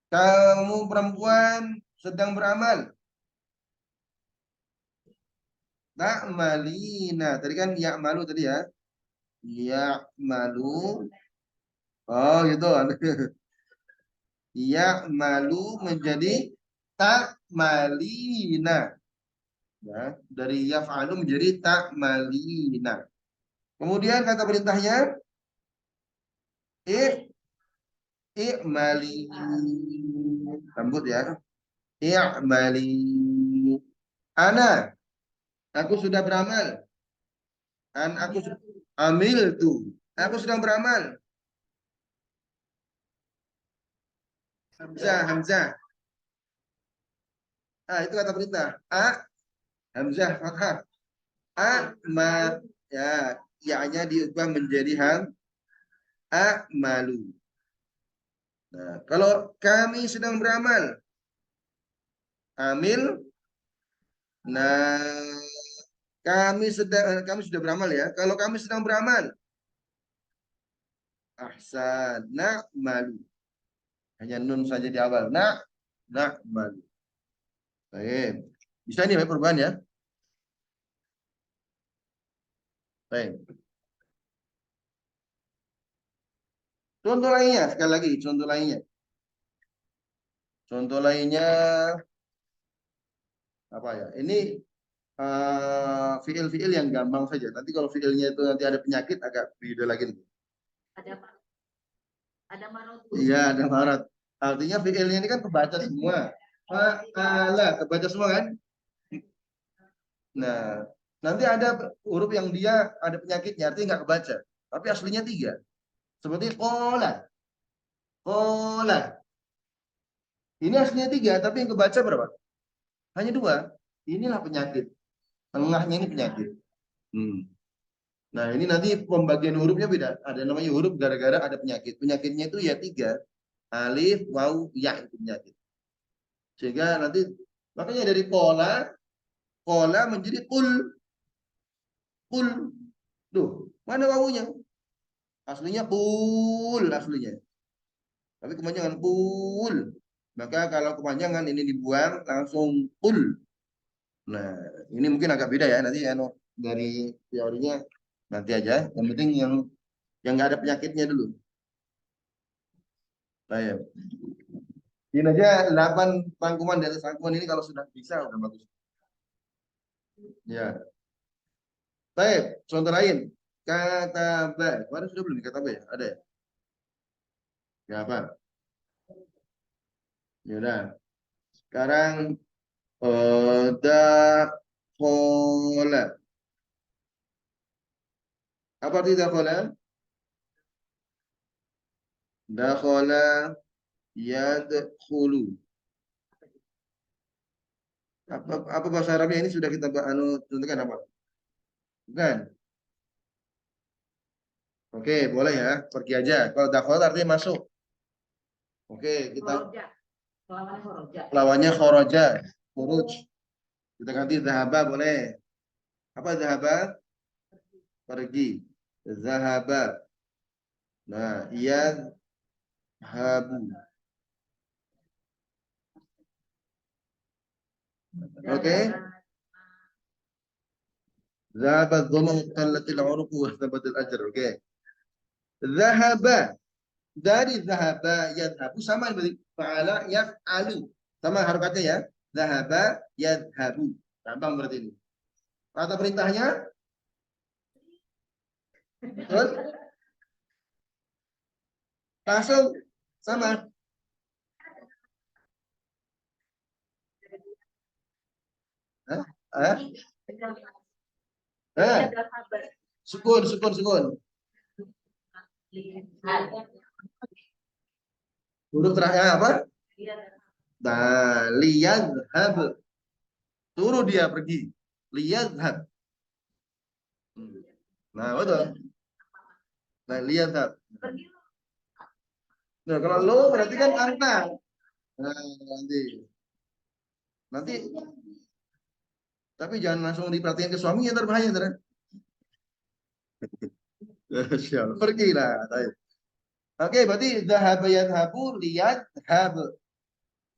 Kamu perempuan sedang beramal. Tak malina. Tadi kan ya malu tadi ya. Ya malu. Oh gitu. Ya malu menjadi tak malina. Ya, dari yaf'alu menjadi tak malina. Kemudian kata perintahnya i'mali. Rambut ya. I'mali. Ana, aku sudah beramal. Kan aku amil tuh. Aku sedang beramal. Hamzah, Hamzah. Ah, itu kata perintah. Hamzah, fathah. Ma, ya, ya-nya diubah menjadi malu. Nah, kalau kami sedang beramal, amil. Nah, kami sudah beramal ya. Kalau kami sedang beramal, ahsana malu. Hanya nun saja di awal. Malu. Baik. Bisa nih perubahan ya. Baik. Contoh lainnya, sekali lagi, contoh lainnya. Contoh lainnya apa ya? Ini fiil-fiil yang gampang saja. Nanti kalau fiilnya itu nanti ada penyakit agak beda lagi. Ada marot. Iya, ada marot. Artinya fiilnya ini kan kebaca semua. Fa'ala, kebaca semua kan? Nah, nanti ada huruf yang dia ada penyakitnya, artinya nggak kebaca. Tapi aslinya 3. Seperti kola. Kola. Ini aslinya 3, tapi yang kebaca berapa? Hanya 2. Inilah penyakit. Tengahnya ini penyakit. Nah, ini nanti pembagian hurufnya beda. Ada namanya huruf gara-gara ada penyakit. Penyakitnya itu ya 3. Alif, waw, ya itu penyakit. Sehingga nanti makanya dari kola menjadi kul. Kul. Tuh, mana wawunya? Aslinya kul aslinya. Tapi kepanjangan kul. Maka kalau kepanjangan ini dibuang langsung kul. Nah, ini mungkin agak beda ya. Nanti dari teorinya nanti aja. Yang penting yang nggak ada penyakitnya dulu. Baik. Ini aja 8 rangkuman dari rangkuman ini kalau sudah bisa udah bagus. Ya. Baik, contoh lain. Kata ba. Kemarin sudah belum kata ba ya? Ada ya? Ya apa? Ya udah. Sekarang dakhola. Apa arti dakhola? Dakhola yadkhulu. Apa bahasa Arabnya ini sudah kita contohkan apa? Bukan. Oke, boleh ya. Pergi aja. Kalau dakhola artinya masuk. Oke, kita lawannya khoroja. Khuruj. Kita ganti zahaba boleh. Apa zahaba? Pergi. Zahaba. Nah, habu. Oke. Zahaba dhamma qallatil uruq wa thabatil ajr. Oke. Zahaba. Dari zahaba yadhabu sama berarti fa'ala yaf'alu. Sama harokatnya ya. Zahaba yadhabu. Gampang berarti ini. Kata perintahnya betul? Langsung sama. Sukun. Huruf terakhir apa? Nah, liyadhab. Suruh dia pergi. Liyadhab. Nah, betul. Nah, liyadhab. Nah, kalau lo berarti kan anta. Nah, nanti tapi jangan langsung diperhatikan ke suaminya, terbahaya ntar. Pergilah. Oke, berarti zahaba yadhabu liyadhab.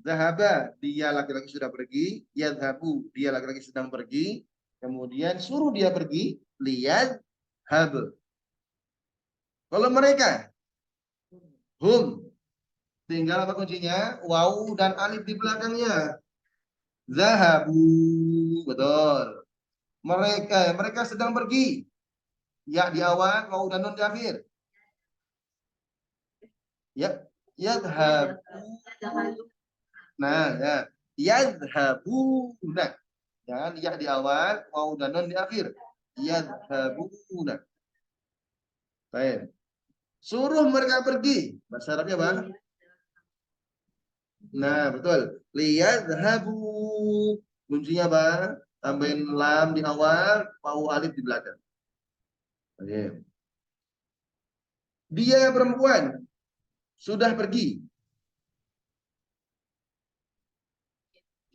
Zahaba, dia laki-laki sudah pergi. Yadhabu, dia laki-laki sedang pergi. Kemudian suruh dia pergi. Liyadhab. Kalau mereka, hum, tinggal apa kuncinya? Waw dan alif di belakangnya. Zahabu, betul. Mereka sedang pergi. Ya di awal, waw dan nun di akhir. Ya, yadhabu. Nah, ya. Yadhabuna. Jangan ya di awal, waw dan nun di akhir. Yadhabuna. Baik. Suruh mereka pergi. Bahasa Arabnya apa? Nah, betul. Liyadhabu. Kuncinya apa? Tambahin lam di awal, wawu alif di belakang. Baik. Dia yang perempuan sudah pergi.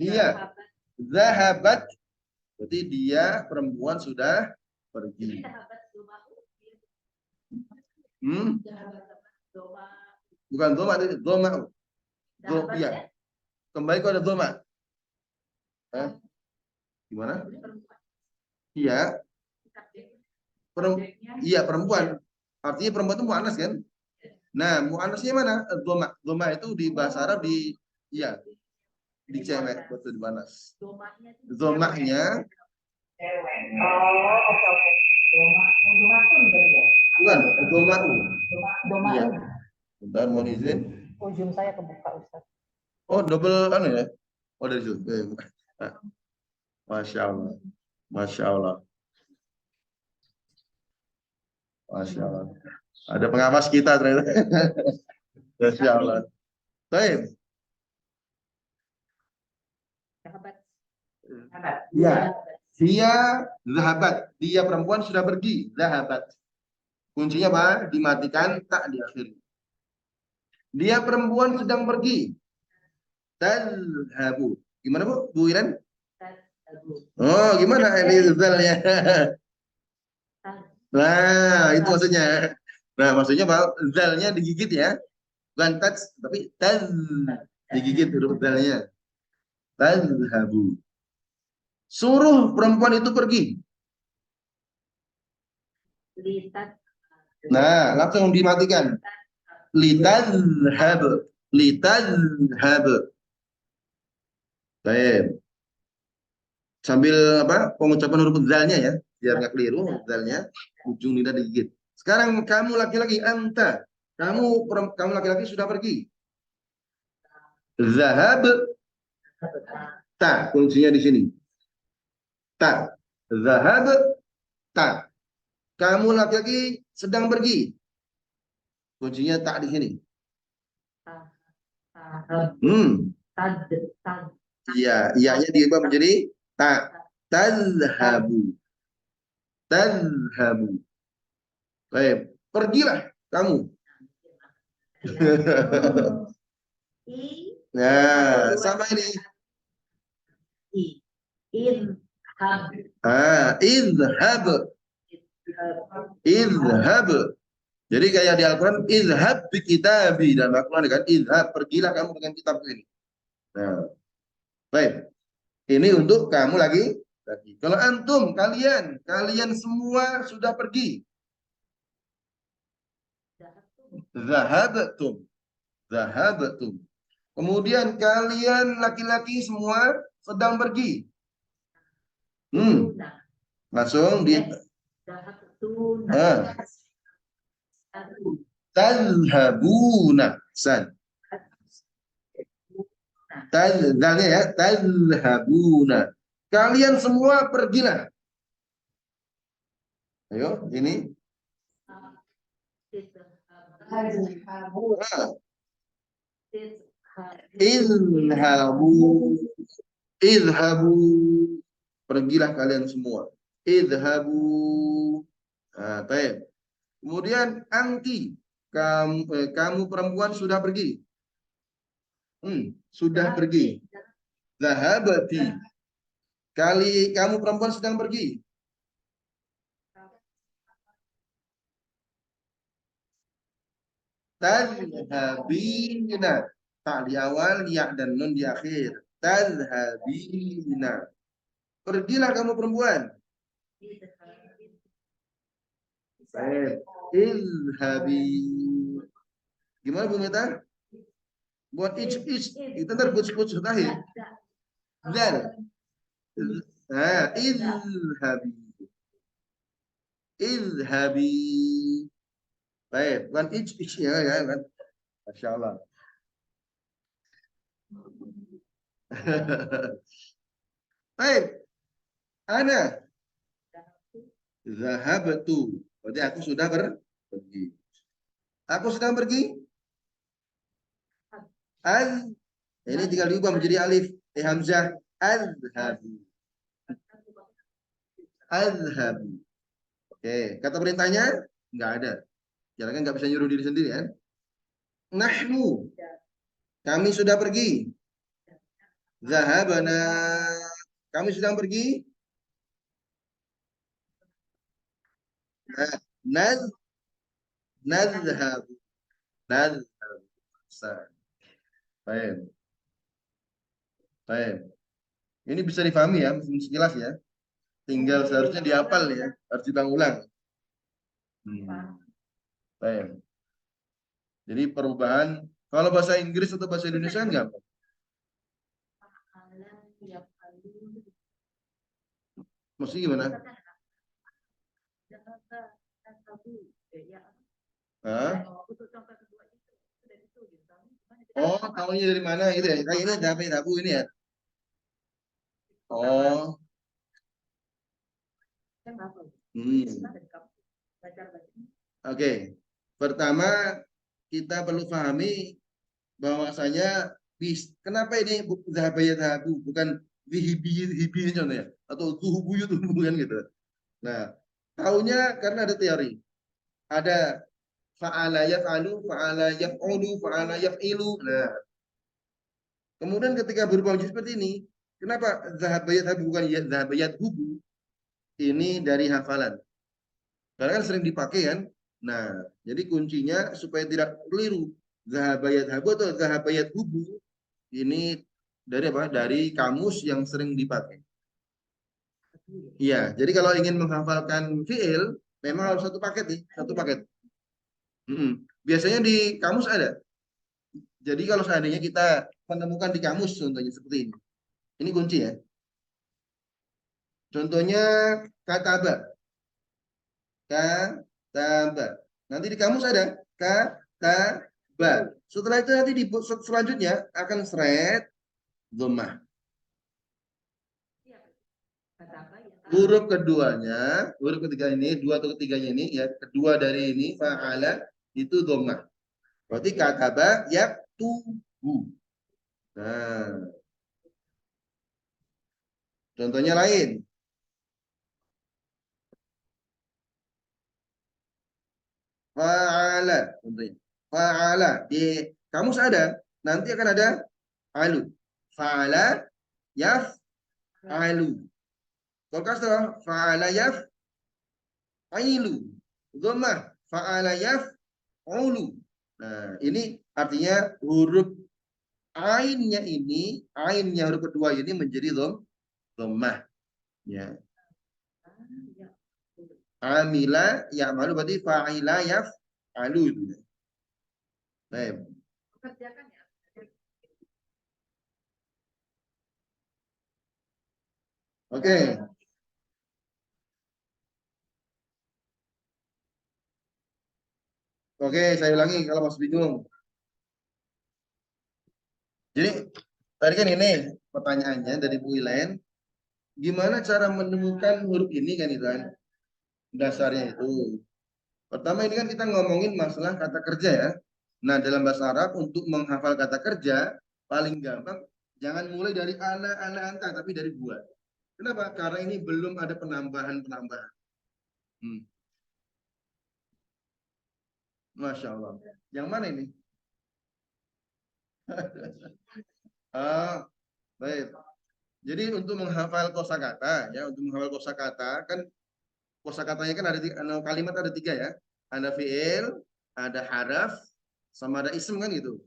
Iya. Zahabat. Berarti dia perempuan sudah pergi. Bukan doma, itu doma. Iya. Kembali kepada doma. Gimana? Iya. Iya, perempuan. Artinya perempuan itu mu'annas kan? Nah, mu'annasnya mana? Doma. Doma itu di bahasa Arab iya, di cewek, betul di mu'annas. Domanya Oh, oke oke. Doma itu ya? bukan, doma. Doma. Iya. Bentar, mohon izin. Ujung saya kebuka, Ustaz. Oh, double anu ya? Oh, dari situ. Masya Allah. Masya Allah. Masya Allah. Ada pengawas kita ternyata. Masya Allah. Baik. Ya. Dia zahabat. Dia perempuan sudah pergi. Zahabat. Kuncinya apa? Dimatikan tak di akhir. Dia perempuan sedang pergi. Tazhabu. Gimana Bu? Bu Iren? Oh, gimana ini zalnya? Nah, itu maksudnya. Nah, maksudnya apa? Zalnya digigit ya. Bukan touch, tapi taz. Digigit huruf zalnya. Tazhabu. Suruh perempuan itu pergi. Nah, langsung dimatikan. Litazhab. Litazhab. Baik. Sambil apa? Pengucapan huruf zalnya ya, biar nggak keliru zalnya, ujung lidah digigit. Sekarang kamu laki-laki, anta. Kamu laki-laki sudah pergi. Zahab. Ta, kuncinya di sini. Ta. Zahab. Ta. Kamu laki-laki sedang pergi. Kuncinya tak di sini. Iya, iyanya diubah menjadi ta. Tazhabu. Tazhabu. Baik, pergilah kamu. Nah, sama ini. Izhab. Izhab. Jadi kayak di Al-Quran, izhab bi kitabi. Dan Al-Quran kan, izhab, pergilah kamu dengan kitab ini. Nah, baik. Ini untuk kamu lagi. Kalau antum, kalian semua sudah pergi. Zahabtum. Zahabtum. Kemudian kalian laki-laki semua sedang pergi. Langsung di tazhabuna. Tazhalnya ya, tazhabuna. Kalian semua pergilah. Ayo, ini. Idhabu. Pergilah kalian semua. Idhabu. Nah, baik. Kemudian anti. Kamu perempuan sudah pergi. Sudah pergi. Zahabati. Kamu perempuan sedang pergi. Tazhabina. Tak di awal, ya dan nun di akhir. Tazhabina. Pergilah kamu perempuan. Baik. Izhabi. Gimana Bu Meta? Buat ich. Itu ntar putus terakhir. Zal. Nah, izhabi. Izhabi. Baik, bukan ich ya kan. Masya Allah. Baik. Ana. Zahabtu. Berarti aku sudah pergi. Aku sedang pergi. Az. Ini tinggal diubah menjadi alif. Hamzah. Azhabu. Azhabu. Oke. Kata perintahnya nggak ada. Jangan kan nggak bisa nyuruh diri sendiri kan? Nahnu. Kami sudah pergi. Zahabana. Kami sedang pergi. Naz. Nazhabu. Nazhabu. Baik. Baik. Ini bisa difahami ya, sekilas ya. Tinggal seharusnya dihafal ya, harus diulang. Baik. Jadi perubahan, kalau bahasa Inggris atau bahasa Indonesia enggak apa? Mesti gimana? Hah? Oh, tahunya dari mana gitu ya? Kayak ini dabu ini ya. Oh. Oke. Pertama kita perlu pahami bahwasanya kenapa ini zahabayat zahabu bukan hibi contohnya atau zuhubuyut bukan gitu. Nah, tahunya karena ada teori. Ada fa'ala yaf'alu, fa'ala yaf'ulu, fa'ala yaf'ilu. Nah, kemudian ketika berubah menjadi seperti ini, kenapa zahabayat zahabu bukan zahabayat hubu? Ini dari hafalan. Karena kan sering dipakai kan. Nah, jadi kuncinya supaya tidak keliru. Zahabayat habu atau zahabayat hubu ini dari apa? Dari kamus yang sering dipakai. Iya, jadi kalau ingin menghafalkan fiil, memang harus satu paket nih, satu paket. Biasanya di kamus ada. Jadi kalau seandainya kita menemukan di kamus contohnya seperti ini. Ini kunci ya. Contohnya kataba. Kataba. Nanti di kamus ada kataba. Setelah itu nanti di selanjutnya akan seret dhammah. Huruf keduanya, huruf ketiga ini, dua atau ketiganya ini, ya kedua dari ini fa'ala itu dhammah. Berarti kataba yaktubu. Nah, contohnya lain. Fa'ala, contohnya. Fa'ala di kamus ada, nanti akan ada alu. Fa'ala yaf'alu. Kalau kasrah fa'ala yaf'ilu. Dhammah fa'ala yaf'ulu. Nah, ini artinya huruf ainnya ini, ainnya huruf kedua ini menjadi dhammah. Ya. Amila ya'malu berarti fa'ila yaf'alu itu. Baik. Oke. Oke, saya ulangi kalau masih bingung. Jadi tadi kan ini pertanyaannya dari Bu Ilen, gimana cara menemukan huruf ini kan itu kan dasarnya itu. Pertama ini kan kita ngomongin masalah kata kerja ya. Nah dalam bahasa Arab untuk menghafal kata kerja paling gampang jangan mulai dari ana anta tapi dari buat. Kenapa? Karena ini belum ada penambahan. Masya Allah. Yang mana ini? Ah, baik. Jadi untuk menghafal kosakata ya, untuk menghafal kosakata kan kosakatanya kan ada kalimat ada tiga ya. Ada fiil, ada haraf, sama ada ism kan gitu.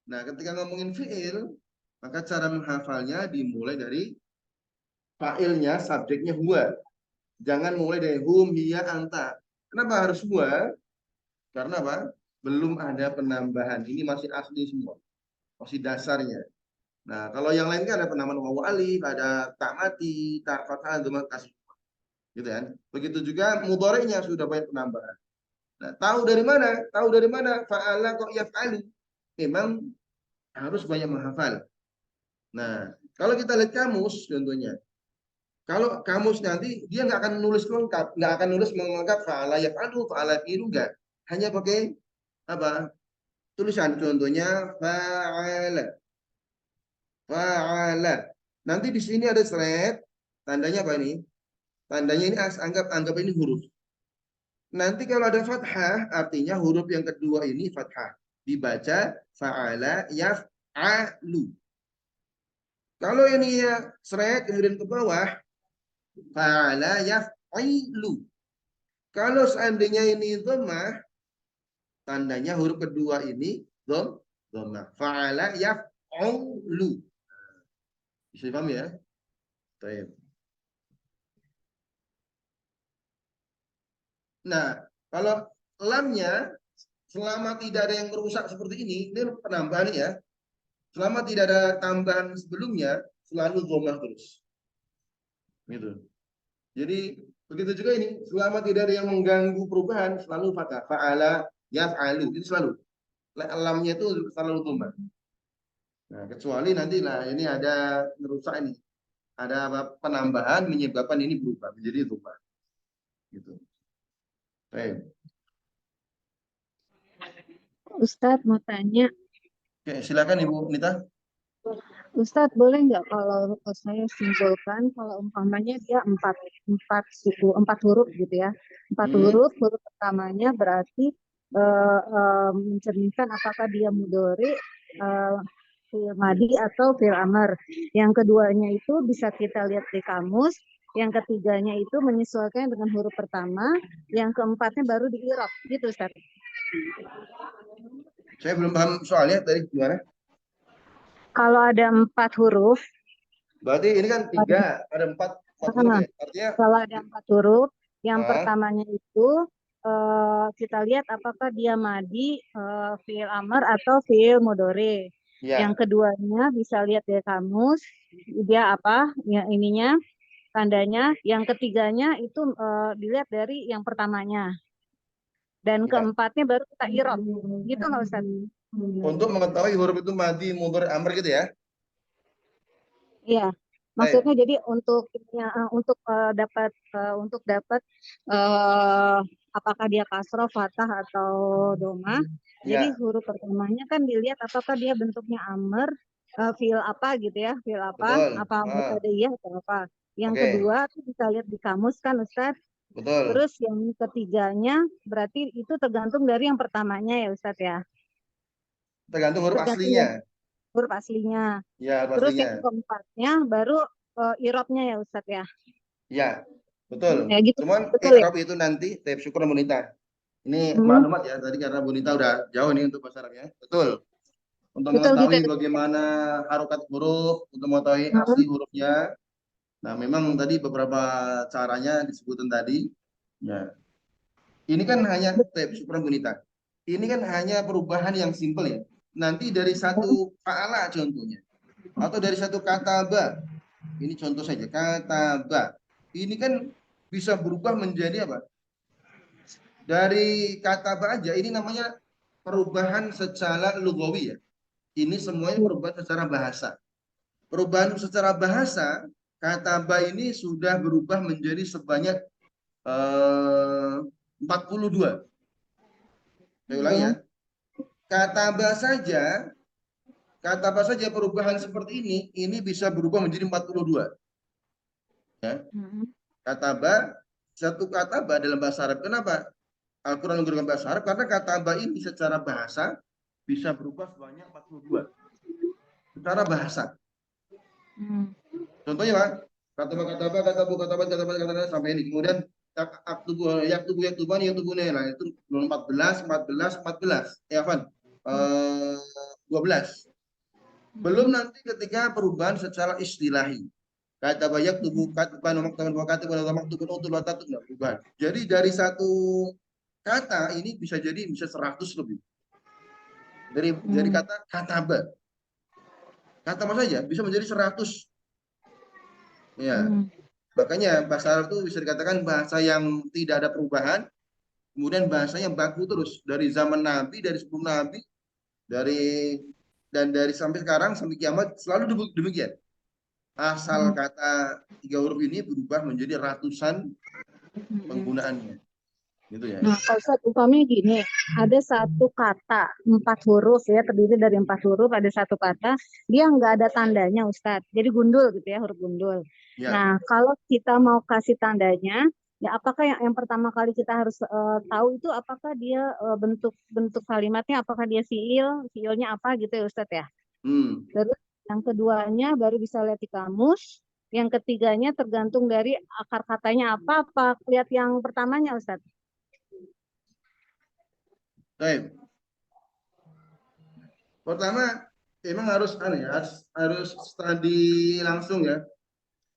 Nah, ketika ngomongin fiil, maka cara menghafalnya dimulai dari fa'ilnya, subjeknya huwa. Jangan mulai dari hum, hiya, anta. Kenapa harus huwa? Karena apa? Belum ada penambahan. Ini masih asli semua. Masih dasarnya. Nah, kalau yang lain kan ada penambahan wawu alif, ada tak mati, tak fathah, dhamma kasih. Gitu kan? Begitu juga mudhari'nya sudah banyak penambahan. Nah, tahu dari mana? Tahu dari mana? Fa'ala kok yaf'alu. Memang harus banyak menghafal. Nah, kalau kita lihat kamus contohnya. Kalau kamus nanti dia nggak akan nulis lengkap, nggak akan nulis melengkap fa'ala yaf'alu, fa'ala fi'lu nggak. Hanya pakai apa? Tulisan contohnya fa'ala, fa'ala. Nanti di sini ada seret, tandanya apa ini? Tandanya ini anggap ini huruf. Nanti kalau ada fathah, artinya huruf yang kedua ini fathah. Dibaca fa'ala yaf'alu. Kalau ini ya seret kemudian ke bawah, fa'ala yaf'ilu. Kalau seandainya ini dhammah, tandanya huruf kedua ini dhammah. Fa'ala yaf'ulu. Bisa dipaham ya? Baik. Nah, kalau lamnya selama tidak ada yang merusak seperti ini penambahan ya. Selama tidak ada tambahan sebelumnya, selalu dhammah terus. Gitu. Jadi begitu juga ini, selama tidak ada yang mengganggu perubahan, selalu fathah. Fa'ala yaf'alu, itu selalu. Lamnya itu selalu dhammah. Nah, kecuali nanti lah ini ada merusak ini. Ada penambahan menyebabkan ini berubah menjadi dhammah. Gitu. Baik. Ustadz mau tanya, Oke, silakan Ibu Nita. Ustadz boleh nggak kalau saya simpulkan kalau umpamanya dia empat huruf gitu ya, huruf pertamanya berarti mencerminkan apakah dia mudhari, fi'il madi atau fi'il amr. Yang keduanya itu bisa kita lihat di kamus. Yang ketiganya itu menyesuaikan dengan huruf pertama. Yang keempatnya baru di i'rab. Gitu, Ustaz. Saya belum paham soalnya tadi gimana? Kalau ada 4 huruf, Berarti ini kan 3, ada 4 huruf ya. Artinya kalau ada 4 huruf, yang pertamanya itu kita lihat apakah dia madi, fi'il amr atau fi'il mudhari. ya. Yang keduanya bisa lihat dari kamus, dia apa? Ya, ininya tandanya. Yang ketiganya itu dilihat dari yang pertamanya. Dan keempatnya baru kita i'rab. Gitu nggak Ustaz? Untuk mengetahui huruf itu madi, mudhari, amr gitu ya. Iya. Maksudnya jadi untuk dapat apakah dia kasroh, fathah atau domah. Jadi huruf pertamanya kan dilihat apakah dia bentuknya amr, fi'il apa gitu ya, fi'il apa, apa mubtadaiyah atau apa. Yang kedua itu bisa lihat di kamus kan Ustaz. Betul. Terus yang ketiganya berarti itu tergantung dari yang pertamanya ya Ustaz ya. Tergantung huruf aslinya. Huruf aslinya. Ya, Terus pastinya. yang keempatnya baru i'rabnya ya Ustadz ya. Ya, betul. Ya, gitu. Cuman betul i'rab itu nanti tab syukur Bonita. Ini maklumat ya tadi karena Bonita udah jauh nih untuk bahasa Arabnya. Betul. Untuk mengetahui gitu. bagaimana harokat huruf, untuk mengetahui asli hurufnya. Nah, memang tadi beberapa caranya disebutkan tadi. Ya. Ini kan hanya tab syukur Bonita. Ini kan hanya perubahan yang simpel ya. Nanti dari satu fa'ala contohnya. Atau dari satu kata ba. Ini contoh saja, kata ba. Ini kan bisa berubah menjadi apa? Dari kata ba aja, ini namanya perubahan secara lugawi ya. Ini semuanya perubahan secara bahasa. Perubahan secara bahasa, kata ba ini sudah berubah menjadi sebanyak 42. Saya ulangi ya. Kata ba saja perubahan seperti ini bisa berubah menjadi 42. Ya. Kata ba, satu kata ba dalam bahasa Arab. Kenapa Al-Quran menggunakan bahasa Arab? Karena kata ba ini secara bahasa bisa berubah sebanyak 42. Secara bahasa. Contohnya Pak, kata ba sampai ini. Kemudian yaktubani. Nah, itu 14. Ya, Van. 12. Belum nanti ketika perubahan secara istilahi. Kata banyak tubuh perubahan. Jadi dari satu kata ini bisa 100 lebih. Dari kata kataba. Kata apa saja bisa menjadi 100. Ya. Makanya bahasa Arab itu bisa dikatakan bahasa yang tidak ada perubahan, kemudian bahasanya baku terus dari zaman Nabi, dari sebelum Nabi, dari sampai sekarang sampai kiamat selalu demikian. Asal kata 3 huruf ini berubah menjadi ratusan penggunaannya. Gitu ya. Nah, kalau Ustadz, umpamanya gini, ada satu kata 4 huruf ya, terdiri dari 4 huruf, ada satu kata, dia nggak ada tandanya Ustadz, jadi gundul gitu ya, huruf gundul. Ya. Nah, kalau kita mau kasih tandanya, ya apakah yang pertama kali kita harus tahu itu apakah dia bentuk kalimatnya, apakah dia fiilnya apa gitu ya Ustadz ya. Hmm. Terus yang keduanya baru bisa lihat di kamus, yang ketiganya tergantung dari akar katanya apa lihat yang pertamanya Ustadz. Baik. Pertama, memang harus harus study langsung ya.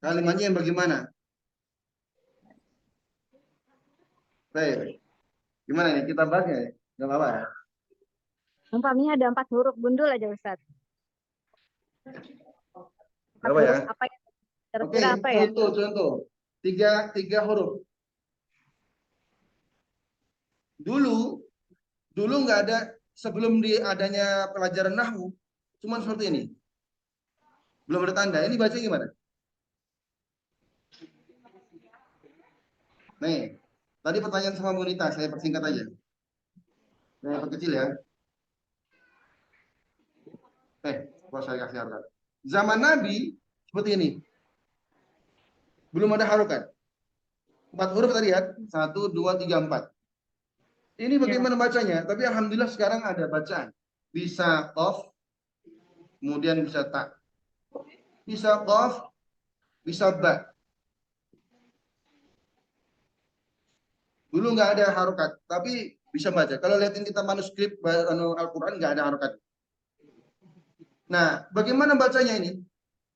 Kalimatnya yang bagaimana? Baik. Gimana nih kita bahas ya? Nggak apa-apa ya? Umpamanya ada 4 huruf gundul aja Ustaz. Nggak 4 apa ya? huruf apa ya? Oke, Kira-kira apa ya? contoh. Tiga huruf. Dulu nggak ada, sebelum adanya pelajaran nahwu, cuman seperti ini. Belum ada tanda. Ini baca gimana? Nih, tadi pertanyaan sama Bonita, saya persingkat aja. Saya perkecil ya. Kalau saya kasih harokat. Zaman Nabi seperti ini. Belum ada harokat. 4 huruf tadi ya. 1, 2, 3, 4. Ini bagaimana bacanya? Tapi alhamdulillah sekarang ada bacaan. Bisa qaf, kemudian bisa ta. Bisa qaf, bisa ba. Dulu nggak ada harokat, tapi bisa baca. Kalau lihatin kita manuskrip Al-Quran nggak ada harokat. Nah, bagaimana bacanya ini?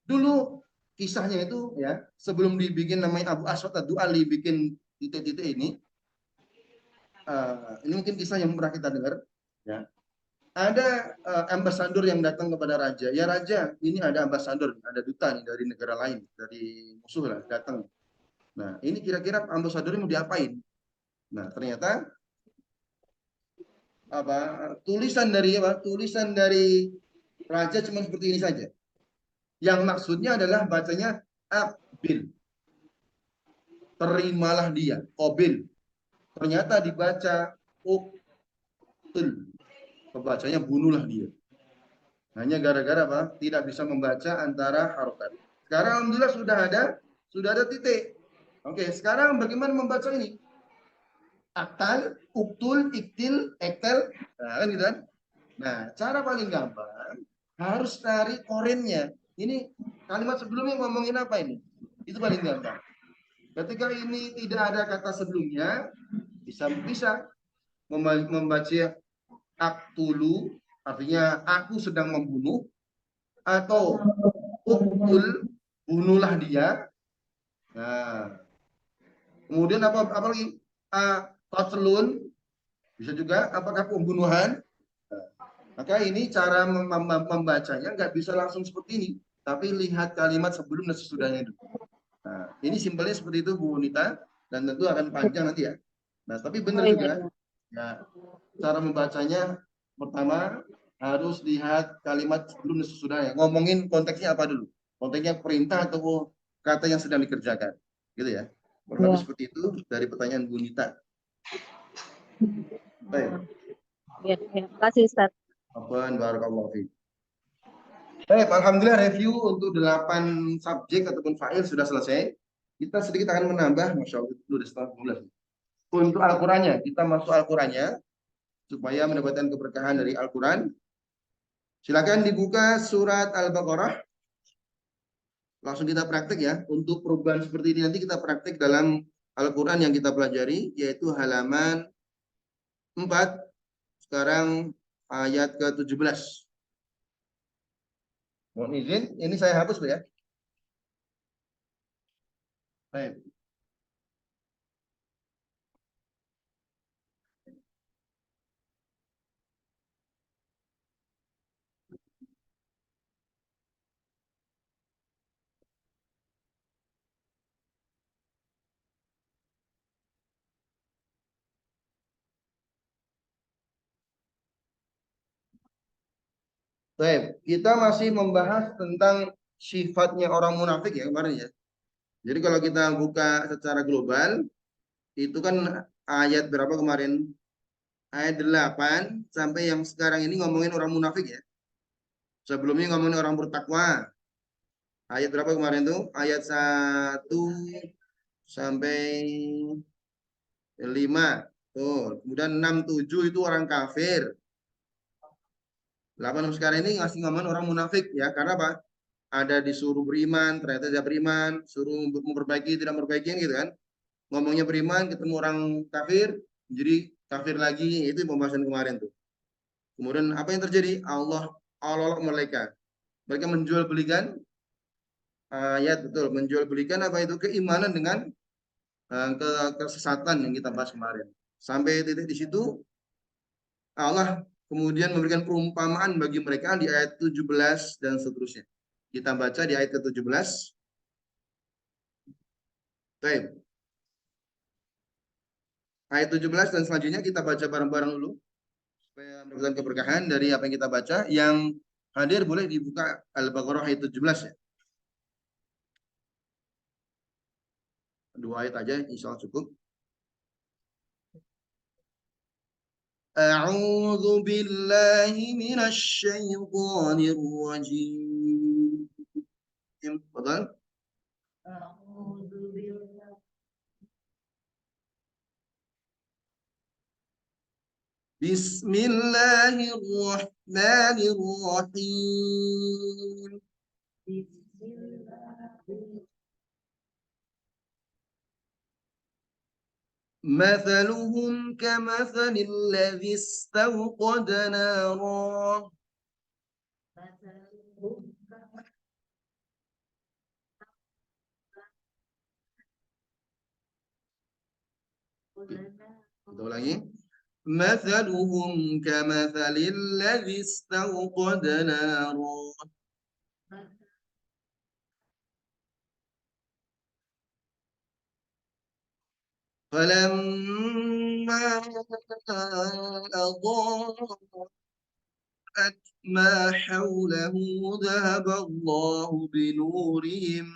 Dulu kisahnya itu ya, sebelum dibikin namanya Abu Aswad Ad-Du'ali bikin titik-titik ini, ini mungkin kisah yang pernah kita dengar. Ya. Ada ambasador yang datang kepada raja. Ya raja, ini ada ambasador, ada duta nih dari negara lain, dari musuh lah datang. Nah, ini kira-kira ambasadornya mau diapain? Nah, ternyata tulisan dari raja cuma seperti ini saja. Yang maksudnya adalah bacanya abil. Terimalah dia, qabil. Ternyata dibaca uktul. Pembacanya bunuhlah dia. Hanya gara-gara apa? Tidak bisa membaca antara harokat. Sekarang alhamdulillah sudah ada titik. Oke, sekarang bagaimana membaca ini? Aktal, uktul, iktil, ektel, nah, kan gitu kan? Nah, cara paling gampang harus cari korennya. Ini kalimat sebelumnya ngomongin apa ini? Itu paling gampang. Ketika ini tidak ada kata sebelumnya, bisa membaca aktulu, artinya aku sedang membunuh, atau uktul, bunuhlah dia. Nah, kemudian apa lagi? Qatlun, bisa juga apakah pembunuhan? Nah, maka ini cara membacanya nggak bisa langsung seperti ini, tapi lihat kalimat sebelum dan sesudahnya itu. Nah, ini simpelnya seperti itu Bu Nita, dan tentu akan panjang nanti ya. Nah, tapi benar juga. Ya, cara membacanya pertama harus lihat kalimat sebelum dan sesudahnya. Ngomongin konteksnya apa dulu? Konteksnya perintah atau kata yang sedang dikerjakan, gitu ya. Kurang lebih seperti itu dari pertanyaan Bu Nita. Baik. Ya, terima kasih Ustaz. Apaan barakallahu fiik. Baik, alhamdulillah review untuk 8 subjek ataupun file sudah selesai. Kita sedikit akan menambah, masya Allah, itu sudah setengah 12. Untuk Al-Qurannya, kita masuk Al-Qurannya supaya mendapatkan keberkahan dari Al-Quran. Silakan dibuka surat Al-Baqarah. Langsung kita praktek ya. Untuk perubahan seperti ini nanti kita praktek dalam Al-Quran yang kita pelajari, yaitu halaman 4, sekarang ayat ke-17. Mohon izin, ini saya hapus ya. Baik. Baik, kita masih membahas tentang sifatnya orang munafik ya kemarin ya. Jadi kalau kita buka secara global, itu kan ayat berapa kemarin? Ayat 8 sampai yang sekarang ini ngomongin orang munafik ya. Sebelumnya ngomongin orang bertakwa. Ayat berapa kemarin tuh? Ayat 1 sampai 5. Tuh, kemudian 6, 7 itu orang kafir. 8 sekarang ini ngasih ngomongin orang munafik ya. Karena apa? Ada disuruh beriman, ternyata tidak beriman, suruh memperbaiki, tidak memperbaiki gitu kan. Ngomongnya beriman, ketemu orang kafir, jadi kafir lagi, itu pembahasan kemarin tuh. Kemudian apa yang terjadi? Allah mereka. Mereka menjual belikan ayat betul, menjual belikan apa itu keimanan dengan kesesatan yang kita bahas kemarin. Sampai titik di situ Allah kemudian memberikan perumpamaan bagi mereka di ayat 17 dan seterusnya. Kita baca di ayat ke-17. Baik. Ayat 17 dan selanjutnya kita baca bareng-bareng dulu supaya mendapatkan keberkahan dari apa yang kita baca. Yang hadir boleh dibuka Al-Baqarah ayat 17 ya. Dua ayat aja insya Allah cukup. A'udzu billahi minasy syaithanir rajim. Betul? Bismillahirrahmanirrahim. مثلهم كمثل الذي استوقد نارا Kita ulangi. مثلهم كمثل الذي استوقد نارا فلما أضاءت ما حوله ذهب الله بنورهم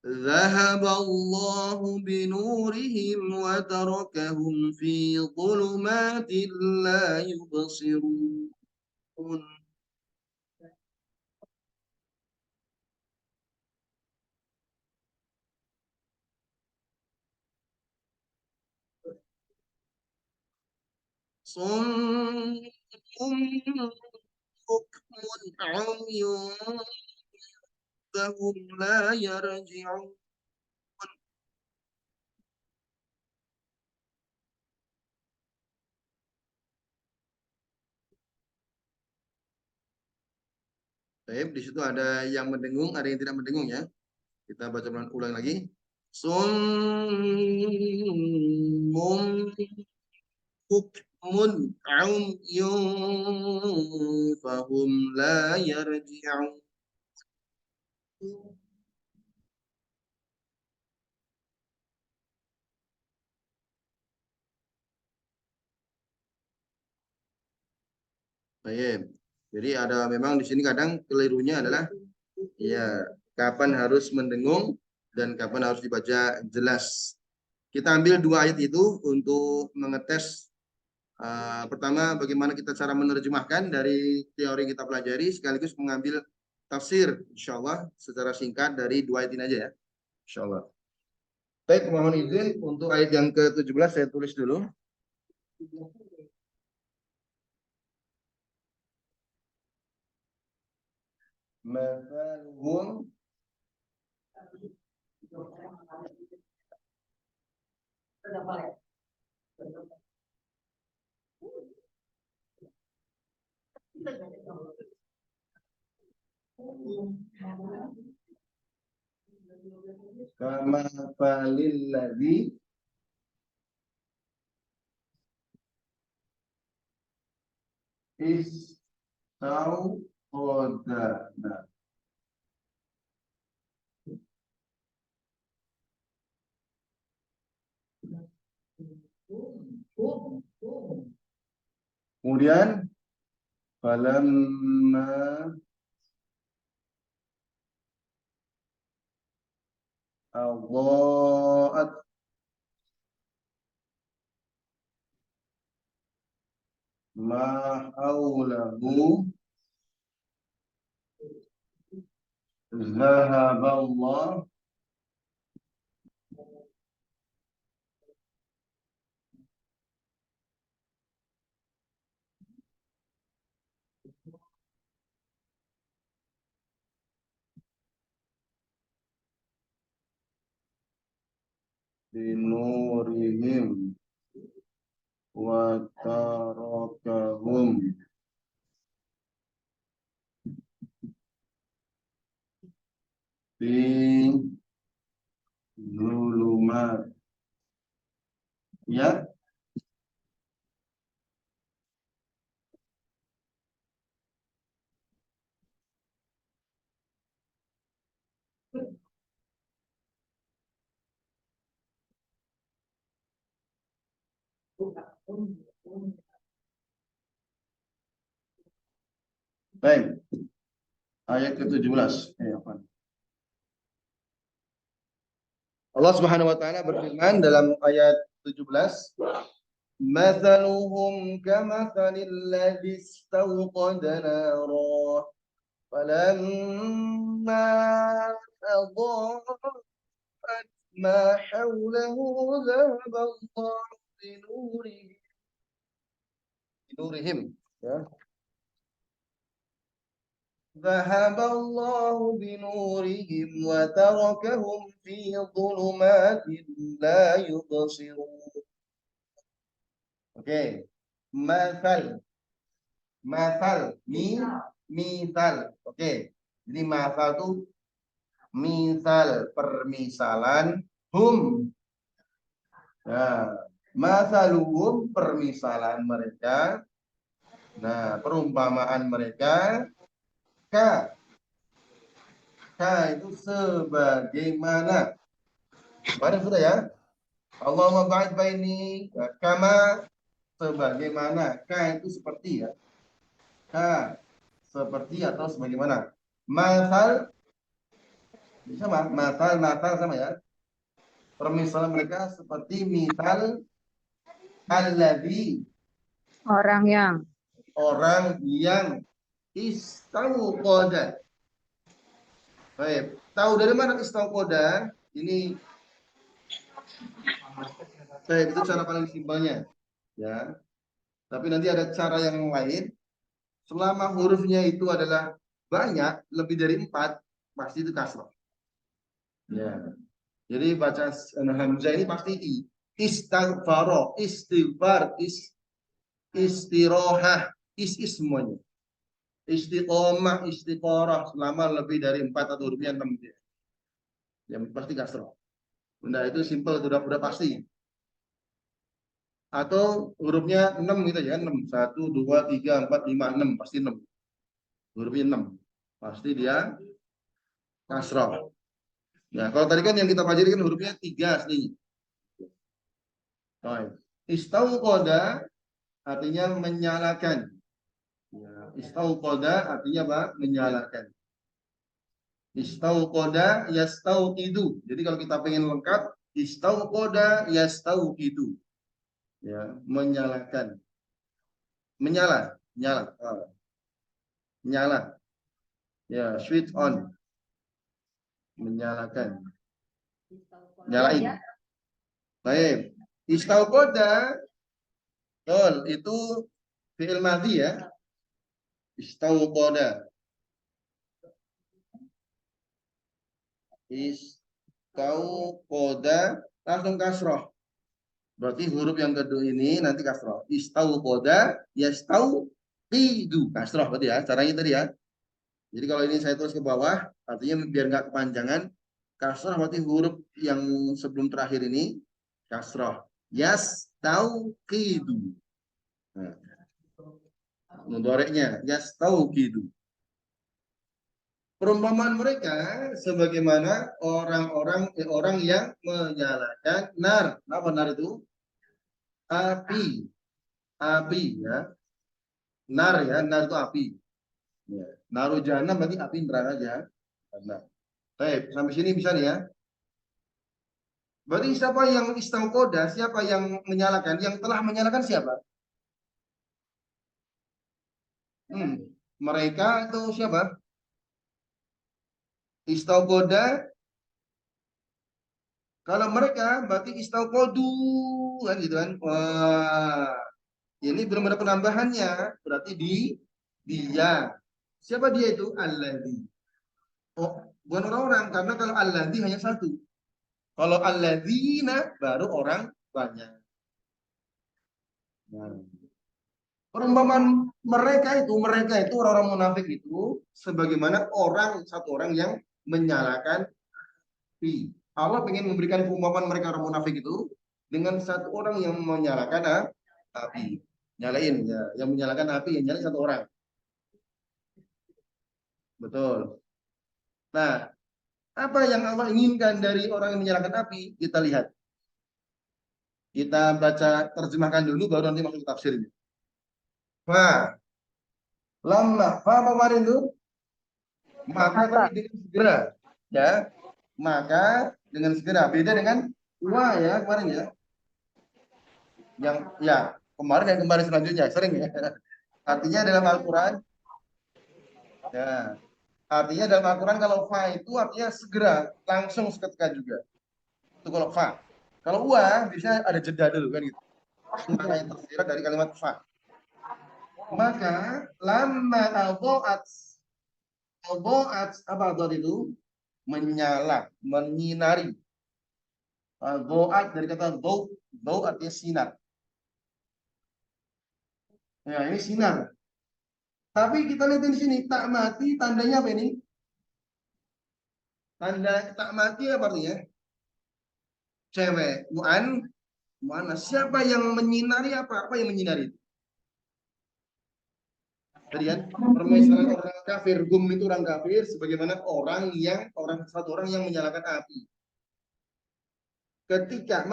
ذهب الله بنورهم وتركهم في ظلمات لا يبصرون. صم بكم عمي فهم لا يرجعون. Baik, di situ ada yang mendengung, ada yang tidak mendengung ya. Kita baca ulang lagi. Summun bukmun umyun fahum la yarji'un. Baik. Jadi ada memang di sini kadang kelirunya adalah ya kapan harus mendengung dan kapan harus dibaca jelas. Kita ambil dua ayat itu untuk mengetes pertama bagaimana kita cara menerjemahkan dari teori yang kita pelajari sekaligus mengambil tafsir insyaallah secara singkat dari dua ayat ini aja ya. Insyaallah. Baik, mohon izin untuk ayat yang ke-17 saya tulis dulu. Mathaluhum kama falil ladzi istauqadana. Kemudian falamma adha'at ma haulahu zahaballah binurihim wa tarakahum fi zulumat. Ya, baik. Ayat ke-17. Allah Subhanahu wa taala berfirman dalam ayat 17, "Mathaluhum kamathalil ladzi istawqada nara falamma adha'at ma hawlahu dhahaba Allahu binurihim ya. ذهب الله بنورهم وتركهم في ظلمات لا يبصرون. Oke. Mathal. Misal. Oke. Jadi mathal itu misal, permisalan, hum. Nah, mathaluhum, permisalan mereka. Nah, perumpamaan mereka. Ka itu sebagaimana. Kemarin sudah ya. Allahumma ba'id baini kama, sebagaimana. Ka itu seperti ya. Ka seperti atau sebagaimana. Masal sama. Masal sama ya. Permisalan mereka seperti misal alladzi, Orang yang istauqoda. Baik, tahu dari mana istauqoda? Ini baik, itu cara paling simpelnya ya. Tapi nanti ada cara yang lain. Selama hurufnya itu adalah banyak, lebih dari 4, pasti itu kasrah. Ya. Jadi baca hamzah ini pasti i. Istighfar, istirohah, semuanya. Istiqomah, istiqorah, selama lebih dari 4 atau hurufnya 6 dia. Yang pasti kasrah. Benda itu simple, sudah pasti. Atau hurufnya 6 gitu ya, 6. 1, 2, 3, 4, 5, 6, pasti 6. Hurufnya 6. Pasti dia kasrah. Nah, kalau tadi kan yang kita pelajari kan hurufnya 3 aslinya. Istauqoda artinya menyalakan. Ya, istauqoda artinya apa? Menyalakan. Istauqoda yastauqidu. Jadi kalau kita pengen lengkap, istauqoda yastauqidu. Ya, menyalakan. Menyala. Nyala. Ya, switch on. Menyalakan. Nyalain. Baik. Istauqoda, itu fi'il madhi ya. Istauqoda. Istauqoda langsung kasroh. Berarti huruf yang kedua ini nanti kasroh. Istauqoda yastauqidu. Kasroh berarti ya. Caranya tadi ya. Jadi kalau ini saya tulis ke bawah, artinya biar nggak kepanjangan. Kasroh berarti huruf yang sebelum terakhir ini kasroh. Yastauqidu. Nah, mudhari'nya yastauqidu. Perumpamaan mereka sebagaimana orang yang menyalakan nar. Apa nar itu? Api ya. Nar ya, nar itu api. Ya. Naru jahannam berarti api neraka jahannam. Baik, sampai sini bisa nih ya. Berarti siapa yang istauqoda, siapa yang menyalakan? Yang telah menyalakan siapa? Hmm, mereka itu siapa? Istauqoda. Kalau mereka berarti istauqodu kan gitu kan. Wah, ini belum ada penambahannya. Berarti dia. Siapa dia itu? Alladzi. Oh, bukan orang-orang karena kalau alladzi hanya satu. Kalau alladzina baru orang banyak. Nah, perumpamaan mereka itu orang-orang munafik itu sebagaimana satu orang yang menyalakan api. Allah ingin memberikan perumpamaan mereka orang munafik itu dengan satu orang yang menyalakan api. Nyalain ya, yang menyalakan api yang nyalain satu orang. Betul. Nah, apa yang Allah inginkan dari orang yang menyalakan api? Kita lihat. Kita baca terjemahkan dulu baru nanti masuk tafsirnya. Fa fa apa kemarin tuh? Maka tapi dengan segera, ya. Maka dengan segera beda dengan wa ya kemarin ya. Yang ya kemarin dan kemarin selanjutnya sering ya. Artinya dalam Al-Qur'an ya. Artinya dalam Al-Qur'an kalau fa itu artinya segera, langsung seketika juga. Itu kalau fa. Kalau wa bisa ada jeda dulu kan gitu. Makna yang tersirat dari kalimat fa. Maka lama al-dha'at apa dha'at itu? Menyala, menyinari. Dha'at dari kata dhau artinya sinar. Ya, ini sinar. Tapi kita lihat di sini tak mati tandanya apa ini? Tanda tak mati apa artinya? Cewek, mu'an. Siapa yang menyinari apa? Apa yang menyinari? Tadi kan permasalahan orang kafir, gum itu orang kafir sebagaimana satu orang yang menyalakan api. Ketika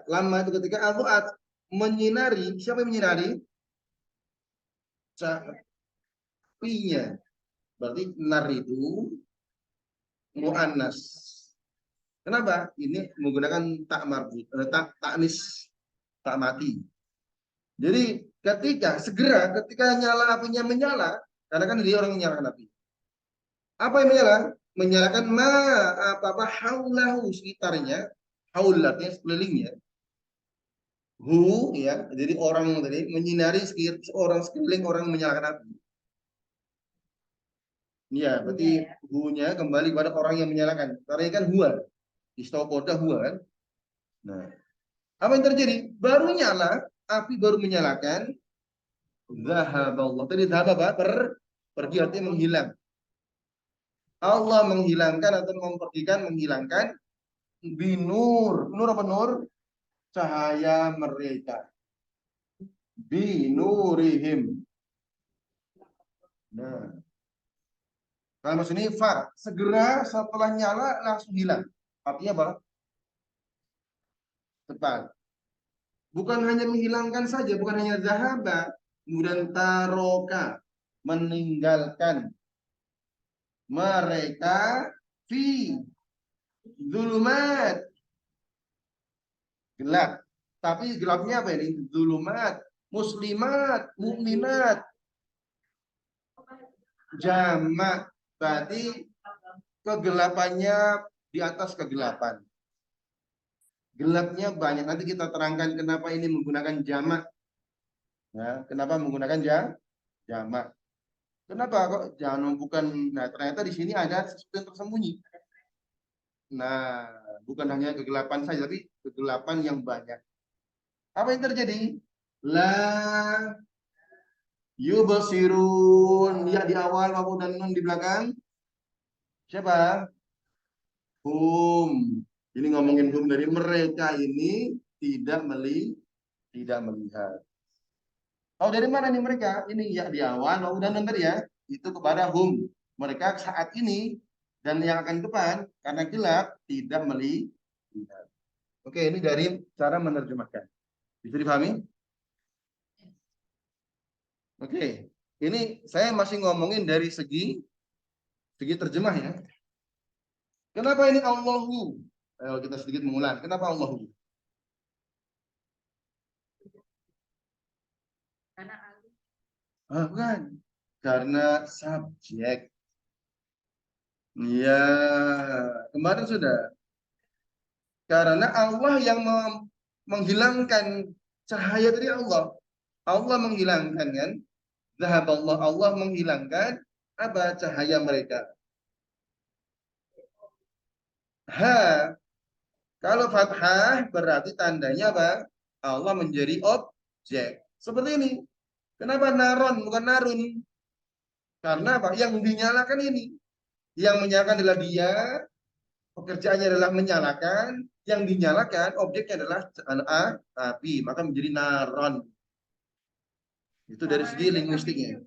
lama itu ketika al-fu'ad menyinari, siapa yang menyinari? Apinya. Berarti nar itu mu'annas. Kenapa? Ini menggunakan tak marbut, taknis, tak mati. Jadi ketika nyala apinya menyala, karena kan dia orang yang menyalakan api. Apa yang menyala? Menyalakan apa haulahu sekitarnya, haul artinya sekelilingnya. Ya, jadi orang tadi menyinari orang sekeliling orang menyalakan api. Ya, berarti hu-nya kembali kepada orang yang menyalakan. Karena ini kan huwa. Istauqoda huwa kan. Nah, apa yang terjadi? Baru nyala, api baru menyalakan. Zahaballah. Tadi zahab apa? Pergi artinya menghilang. Allah menghilangkan atau menghilangkan binur. Nur apa nur? Cahaya mereka. Binurihim. Nah, kalau sini fa, segera setelah nyala langsung hilang. Artinya apa? Cepat. Bukan hanya menghilangkan saja, bukan hanya zahaba, kemudian taroka, meninggalkan mereka fi zulumat, gelap. Tapi gelapnya apa ini? Zulumat, muslimat, mukminat, jamak. Berarti kegelapannya di atas kegelapan. Gelapnya banyak. Nanti kita terangkan kenapa ini menggunakan jamak. Ya, kenapa menggunakan jamak? Kenapa kok jangan bukan? Nah, ternyata di sini ada sesuatu yang tersembunyi. Nah, bukan hanya kegelapan saja, tapi kegelapan yang banyak. Apa yang terjadi? La yubsirun, ya di awal maupun dan nun di belakang. Siapa? Hum. Ini ngomongin hum dari mereka ini tidak melihat. Oh, dari mana nih mereka? Ini ya di awal maupun dan nun tadi ya. Itu kepada hum. Mereka saat ini dan yang akan depan karena gelap tidak melihat. Oke, ini dari cara menerjemahkan. Bisa dipahami? Oke, ini saya masih ngomongin dari segi terjemah ya. Kenapa ini Allahu? Ayo kita sedikit mengulang. Kenapa Allahu? Bukan. Karena subjek. Ya, kemarin sudah. Karena Allah yang menghilangkan cahaya dari Allah. Allah menghilangkan kan? Zahaballah, Allah menghilangkan apa cahaya mereka. Ha, kalau fathah berarti tandanya apa? Allah menjadi objek. Seperti ini. Kenapa naron bukan narun? Karena apa? Yang dinyalakan ini. Yang menyalakan adalah dia, pekerjaannya adalah menyalakan, yang dinyalakan objeknya adalah api, maka menjadi naron. Itu dari segi linguistiknya.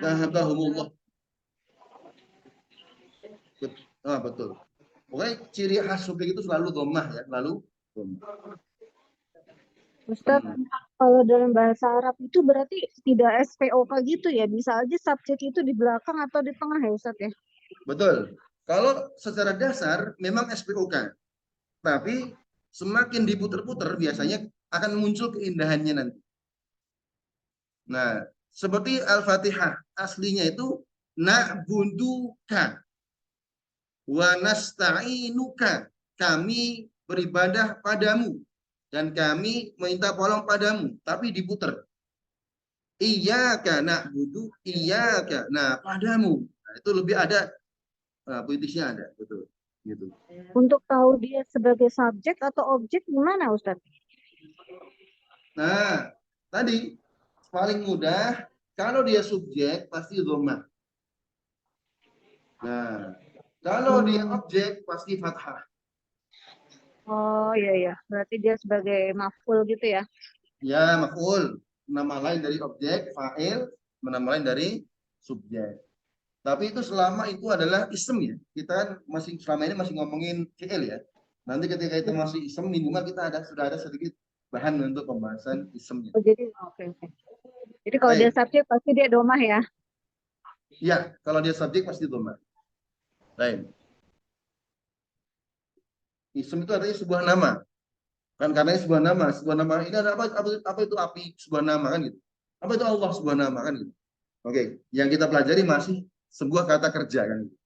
Dahabahumullah. Betul. Pokoknya ciri khas subjek itu selalu dhammah ya, selalu dhammah. Ustaz, kalau dalam bahasa Arab itu berarti tidak SPOK gitu ya? Bisa aja subjek itu di belakang atau di tengah ya Ustaz ya? Betul. Kalau secara dasar memang SPOK. Tapi semakin diputer-puter biasanya akan muncul keindahannya nanti. Nah, seperti Al-Fatihah aslinya itu na'buduka wa nasta'inuka. Kami beribadah padamu dan kami minta tolong padamu, tapi diputer. Iyyaka na'budu, iyyaka. Nah, padamu. Nah, itu lebih ada puitisnya ada, betul. Gitu. Untuk tahu dia sebagai subjek atau objek gimana Ustaz? Nah, tadi paling mudah kalau dia subjek pasti dhammah. Nah, kalau dia objek pasti fathah. Oh iya, berarti dia sebagai maf'ul gitu ya? Ya, maf'ul. Nama lain dari objek, fa'il, nama lain dari subjek. Tapi itu selama itu adalah ism ya. Kita kan masih selama ini masih ngomongin fi'il ya. Nanti ketika itu masih ism minimal kita sudah ada sedikit bahan untuk pembahasan ismnya. Oh, jadi oke. Jadi kalau dia subjek pasti dia domah ya? Iya, kalau dia subjek pasti domah. Lain. Ism itu artinya sebuah nama. Kan karena sebuah nama ini ada apa itu api sebuah nama kan gitu. Apa itu Allah sebuah nama kan gitu. Oke, yang kita pelajari masih sebuah kata kerja kan gitu.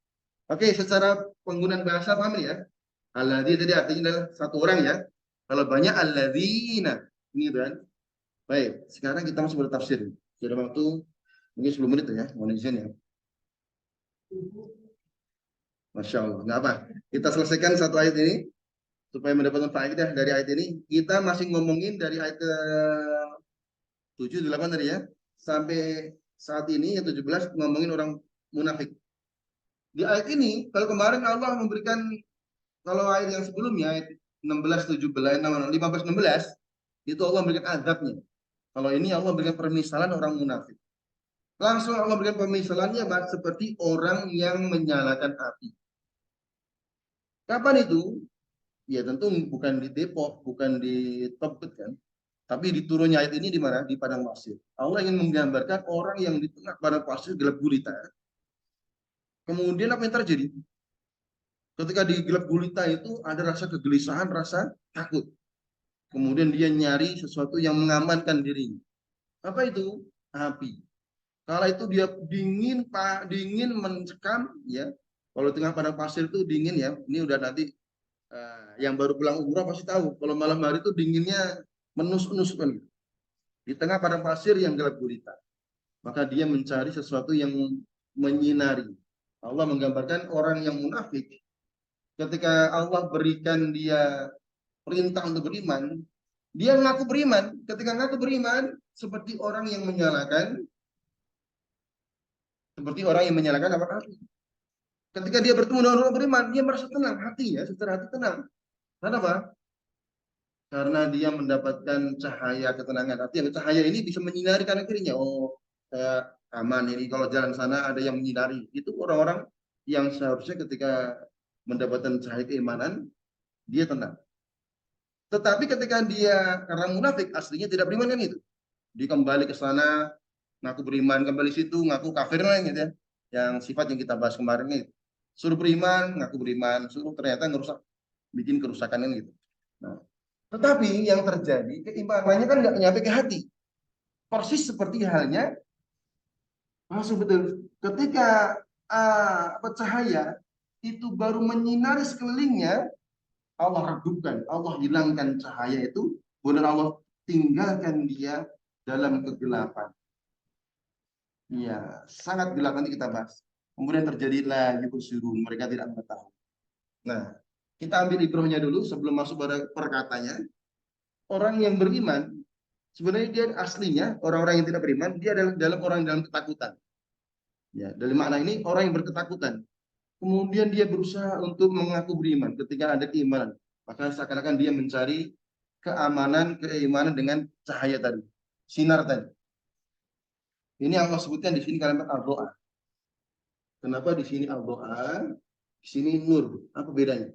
Oke, secara penggunaan bahasa paham ya? Alladzi tadi artinya adalah satu orang ya. Kalau banyak alladzina ini kan. Baik, sekarang kita masih bertafsir. Sudah waktu mungkin 10 menit ya, mohon izin ya. Masya Allah, nggak apa. Kita selesaikan satu ayat ini supaya mendapatkan faedah dari ayat ini. Kita masih ngomongin dari ayat ke 7, 8 tadi ya. Sampai saat ini yang 17 ngomongin orang munafik. Di ayat ini, kalau kemarin Allah memberikan, kalau ayat yang sebelumnya, ayat 16, 17, 15, 16, itu Allah memberikan azabnya. Kalau ini Allah memberikan permisalan orang munafik. Langsung Allah memberikan permisalannya seperti orang yang menyalakan api. Kapan itu? Ya tentu bukan di Depok, bukan di Tebet kan. Tapi di turunnya ayat ini di mana? Di padang pasir. Allah ingin menggambarkan orang yang di tengah padang pasir gelap gulita. Kemudian apa yang terjadi? Ketika di gelap gulita itu ada rasa kegelisahan, rasa takut. Kemudian dia nyari sesuatu yang mengamankan dirinya. Apa itu? Api. Kala itu dia dingin, dingin mencekam, ya. Kalau tengah padang pasir itu dingin ya. Ini udah nanti yang baru pulang umrah pasti tahu. Kalau malam hari itu dinginnya menusuk-nusuk kan gitu. Di tengah padang pasir yang gelap gulita. Maka dia mencari sesuatu yang menyinari. Allah menggambarkan orang yang munafik. Ketika Allah berikan dia perintah untuk beriman, dia mengaku beriman. Ketika mengaku beriman, seperti orang yang menyalakan apa? Ketika dia bertemu dengan orang beriman, dia merasa tenang hatinya, secara hati tenang. Kenapa? Karena dia mendapatkan cahaya ketenangan hati. Yang cahaya ini bisa menyinari kanan kirinya. Oh, saya aman ini. Kalau jalan sana ada yang menyinari. Itu orang-orang yang seharusnya ketika mendapatkan cahaya keimanan, dia tenang. Tetapi ketika dia karena munafik, aslinya tidak beriman kan itu. Dia kembali ke sana, ngaku beriman, kembali situ, ngaku kafir lah gitu ya. Yang sifat yang kita bahas kemarin itu. Suruh beriman, ngaku beriman, suruh ternyata ngerusak, bikin kerusakan kan gitu. Nah, tetapi yang terjadi, keimanannya kan nggak nyampe ke hati. Persis seperti halnya, masuk betul. Ketika cahaya itu baru menyinari sekelilingnya, Allah redupkan, Allah hilangkan cahaya itu, kemudian Allah tinggalkan dia dalam kegelapan. Ya, sangat gelap, nanti kita bahas. Kemudian terjadilah yubsirun, mereka tidak mengetahui. Nah, kita ambil ibrohnya dulu sebelum masuk pada perkatanya. Orang yang beriman, sebenarnya dia aslinya, orang-orang yang tidak beriman, dia adalah dalam orang dalam ketakutan. Ya, dari makna ini orang yang berketakutan. Kemudian dia berusaha untuk mengaku beriman ketika ada keimanan. Maka seakan-akan dia mencari keamanan, keimanan dengan cahaya tadi, sinar tadi. Ini Allah sebutkan di sini kalimat al-doa. Kenapa di sini al-doa, di sini nur? Apa bedanya?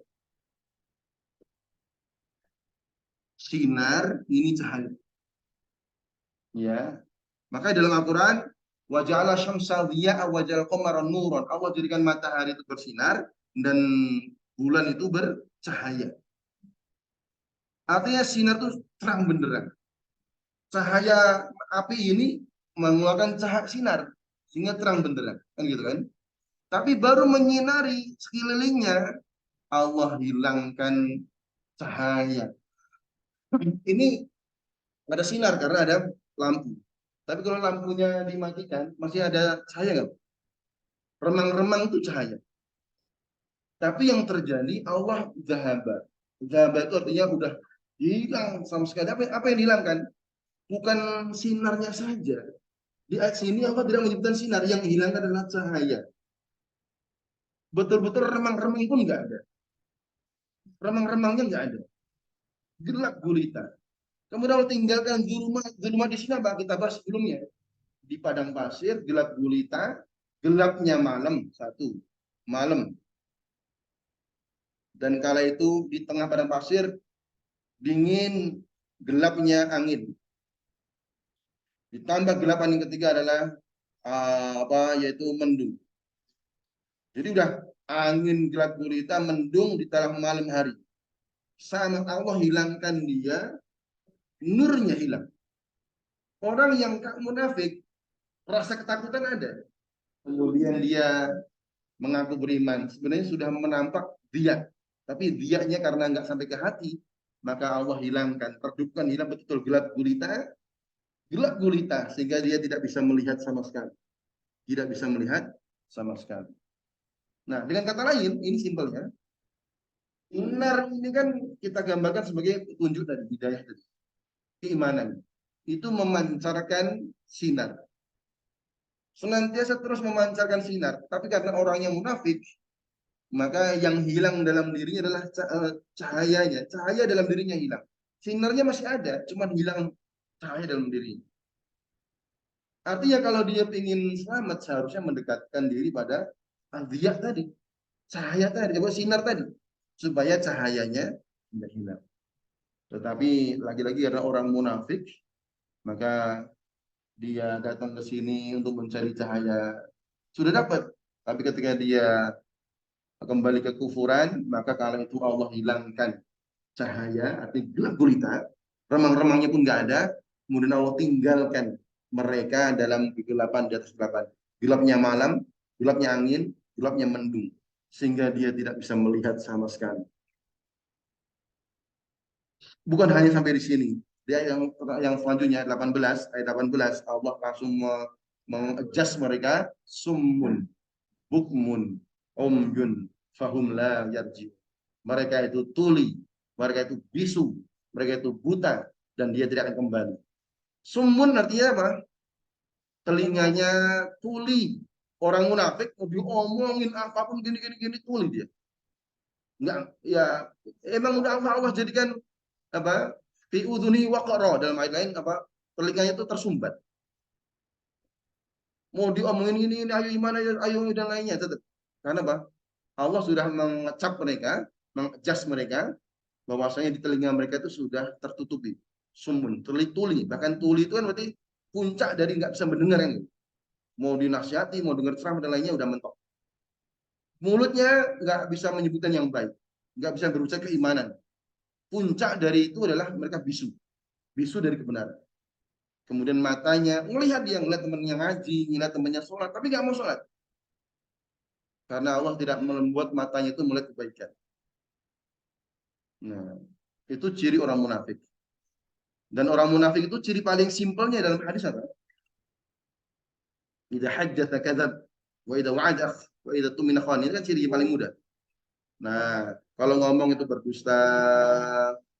Sinar, ini cahaya. Ya, maka dalam Al-Quran, waja'ala syamsa dhiya'a waja'al qamara nuran. Allah jadikan matahari itu bersinar dan bulan itu bercahaya. Artinya sinar itu terang benderang. Cahaya api ini mengeluarkan cahaya sinar sehingga terang benderang, kan gitu kan? Tapi baru menyinari sekelilingnya, Allah hilangkan cahaya. Ini ada sinar karena ada lampu. Tapi kalau lampunya dimatikan, masih ada cahaya nggak? Remang-remang itu cahaya. Tapi yang terjadi Allah zahaba. Zahaba itu artinya udah hilang sama sekali. Apa yang dihilangkan? Bukan sinarnya saja. Di ayat sini Allah tidak menyebutkan sinar, yang hilang adalah cahaya. Betul-betul remang-remang pun nggak ada. Remang-remangnya nggak ada. Gelap gulita. Kemudian Allah tinggalkan zulmat di sini apa kita bahas sebelumnya. Di padang pasir, gelap gulita, gelapnya malam, satu. Malam. Dan kala itu di tengah padang pasir, dingin, gelapnya angin. Ditambah gelapan yang ketiga adalah yaitu mendung. Jadi udah angin gelap gulita, mendung di tengah malam hari. Sama Allah hilangkan dia, nurnya hilang. Orang yang munafik, rasa ketakutan ada. Kemudian dia mengaku beriman. Sebenarnya sudah menampak dia. Tapi dianya karena nggak sampai ke hati, maka Allah hilangkan, redupkan, hilang betul gelap gulita, sehingga dia tidak bisa melihat sama sekali. Tidak bisa melihat sama sekali. Nah, dengan kata lain, ini simpelnya. Sinar ini kan kita gambarkan sebagai petunjuk dari hidayah tadi. Keimanan. Itu memancarkan sinar. Senantiasa terus memancarkan sinar. Tapi karena orangnya munafik, maka yang hilang dalam dirinya adalah cahayanya. Cahaya dalam dirinya hilang. Sinarnya masih ada, cuma hilang cahaya dalam dirinya. Artinya kalau dia ingin selamat, seharusnya mendekatkan diri pada al-dhiya tadi. Cahaya tadi, sinar tadi. Supaya cahayanya tidak hilang. Tetapi lagi-lagi karena orang munafik, maka dia datang ke sini untuk mencari cahaya. Sudah dapat. Tapi ketika dia kembali ke kufuran, maka kala itu Allah hilangkan cahaya, artinya gelap gulita, remang-remangnya pun nggak ada, kemudian Allah tinggalkan mereka dalam kegelapan di atas kegelapan. Gelapnya malam, gelapnya angin, gelapnya mendung, sehingga dia tidak bisa melihat sama sekali. Bukan hanya sampai di sini. Dia yang selanjutnya 18 ayat 18 Allah langsung mengadjust mereka summun bukmun umyun fahum la yarji. Mereka itu tuli, mereka itu bisu, mereka itu buta dan dia tidak akan kembali. Summun artinya apa? Telinganya tuli. Orang munafik mau diomongin apapun gini tuli dia. Enggak, ya emang udah Allah jadikan apa? Fi udhuni waqara, dalam ayat lain apa? Telinganya itu tersumbat. Mau diomongin ini ayo iman ayo dan lainnya tetap. Karena apa? Allah sudah mengecap mereka, mengadjust mereka bahwasanya di telinga mereka itu sudah tertutupi, sumun, tuli, bahkan tuli itu kan berarti puncak dari nggak bisa mendengar kan, mau dinasihati, mau dengar ceramah dan lainnya udah mentok. Mulutnya nggak bisa menyebutkan yang baik, nggak bisa berucap keimanan. Puncak dari itu adalah mereka bisu, bisu dari kebenaran. Kemudian matanya ngelihat dia, ngelihat temannya ngaji, ngelihat temannya sholat, tapi nggak mau sholat. Karena Allah tidak membuat matanya itu melihat kebaikan. Nah, itu ciri orang munafik. Dan orang munafik itu ciri paling simpelnya dalam hadis apa? Idza hajjata kadzab wa idza wa'ada wa idza tumina khan. Ini kan ciri paling mudah. Nah, kalau ngomong itu berdusta,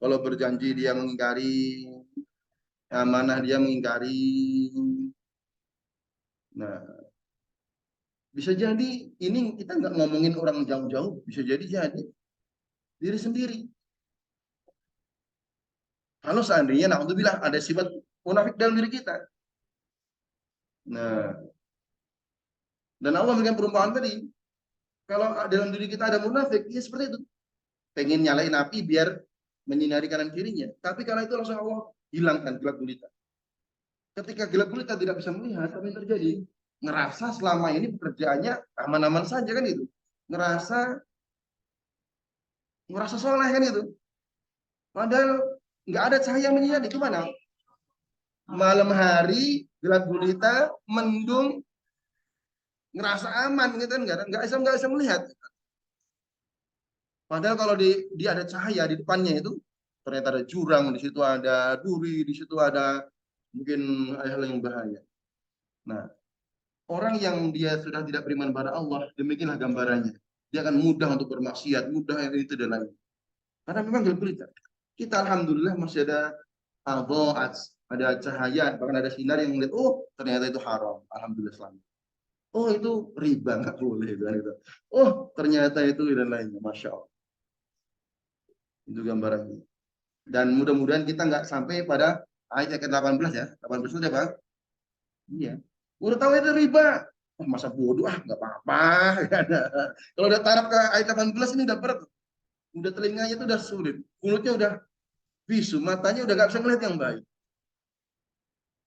kalau berjanji dia mengingkari, amanah dia mengingkari. Nah, bisa jadi ini kita nggak ngomongin orang jauh-jauh, bisa jadi diri sendiri. Kalau seandainya, naudzubillah, ada sifat munafik dalam diri kita. Nah, dan Allah memberikan perumpamaan tadi, kalau dalam diri kita ada munafik, ya seperti itu. Pengen nyalain api biar menyinari kanan kirinya. Tapi karena itu langsung Allah hilangkan gelap gulita. Ketika gelap gulita tidak bisa melihat, apa yang terjadi? Ngerasa selama ini pekerjaannya aman-aman saja kan itu. Ngerasa soleh kan itu. Padahal nggak ada cahaya yang menyinari. Itu mana? Malam hari, gelap gulita, mendung, ngerasa aman gitu kan, nggak bisa melihat. Padahal kalau dia ada cahaya di depannya itu, ternyata ada jurang, di situ ada duri, di situ ada mungkin hal yang bahaya. Nah, orang yang dia sudah tidak beriman pada Allah, demikianlah gambarannya. Dia akan mudah untuk bermaksiat, mudah yang itu dan lain. Karena memang gelap gulita. Kita alhamdulillah masih ada ada cahaya, bahkan ada sinar yang melihat, oh ternyata itu haram. Alhamdulillah selamat. Oh itu riba, nggak boleh kan itu. Oh ternyata itu dan lainnya, masya Allah. Itu gambarannya. Dan mudah-mudahan kita nggak sampai pada ayat ke-18 ya. 18 itu apa? Iya. Udah tahu itu riba. Oh, masa bodoh nggak apa-apa. Kalau udah taraf ke ayat 18 ini udah berat. Udah telinganya itu udah sulit. Mulutnya udah bisu, matanya udah nggak bisa ngeliat yang baik.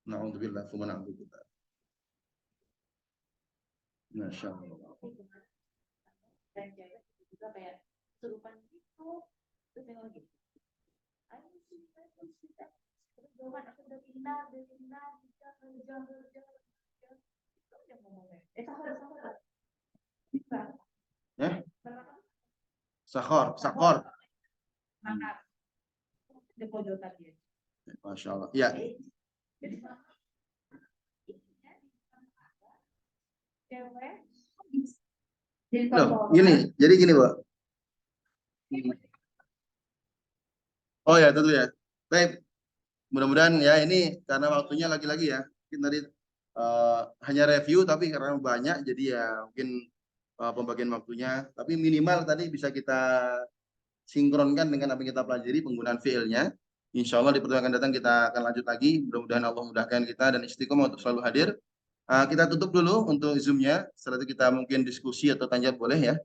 Na'udzubillah, kita. Masya Allah. Dan cewek juga kayak serupan gitu. Terus yang lagi. Ayo sih, terus jawaban aku udah pindah, bisa kerja. Itu yang ngomongnya. Sahur. Ya? Sakor. Makan. Di pojokan dia. Masya Allah. Ya. Loh, jadi gini, Pak. Oh ya, tentu ya. Baik. Mudah-mudahan ya ini karena waktunya lagi-lagi ya. Mungkin tadi hanya review tapi karena banyak jadi ya mungkin pembagian waktunya. Tapi minimal tadi bisa kita sinkronkan dengan apa yang kita pelajari penggunaan fiilnya. Insya Allah di pertemuan akan datang kita akan lanjut lagi. Mudah-mudahan Allah mudahkan kita dan istiqomah untuk selalu hadir. Kita tutup dulu untuk Zoom-nya. Setelah itu kita mungkin diskusi atau tanya boleh ya.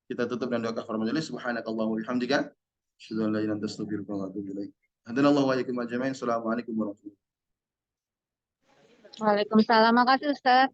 Kita tutup dengan doa kafaratul majelis. Subhanakallahumma wa bihamdika. Asyhadu an la ilaha illa anta astaghfiruka wa atubu ilaik. Hadanallahu wa iyyakum ajma'in. Assalamualaikum warahmatullahi wabarakatuh. Waalaikumsalam. Makasih Ustaz.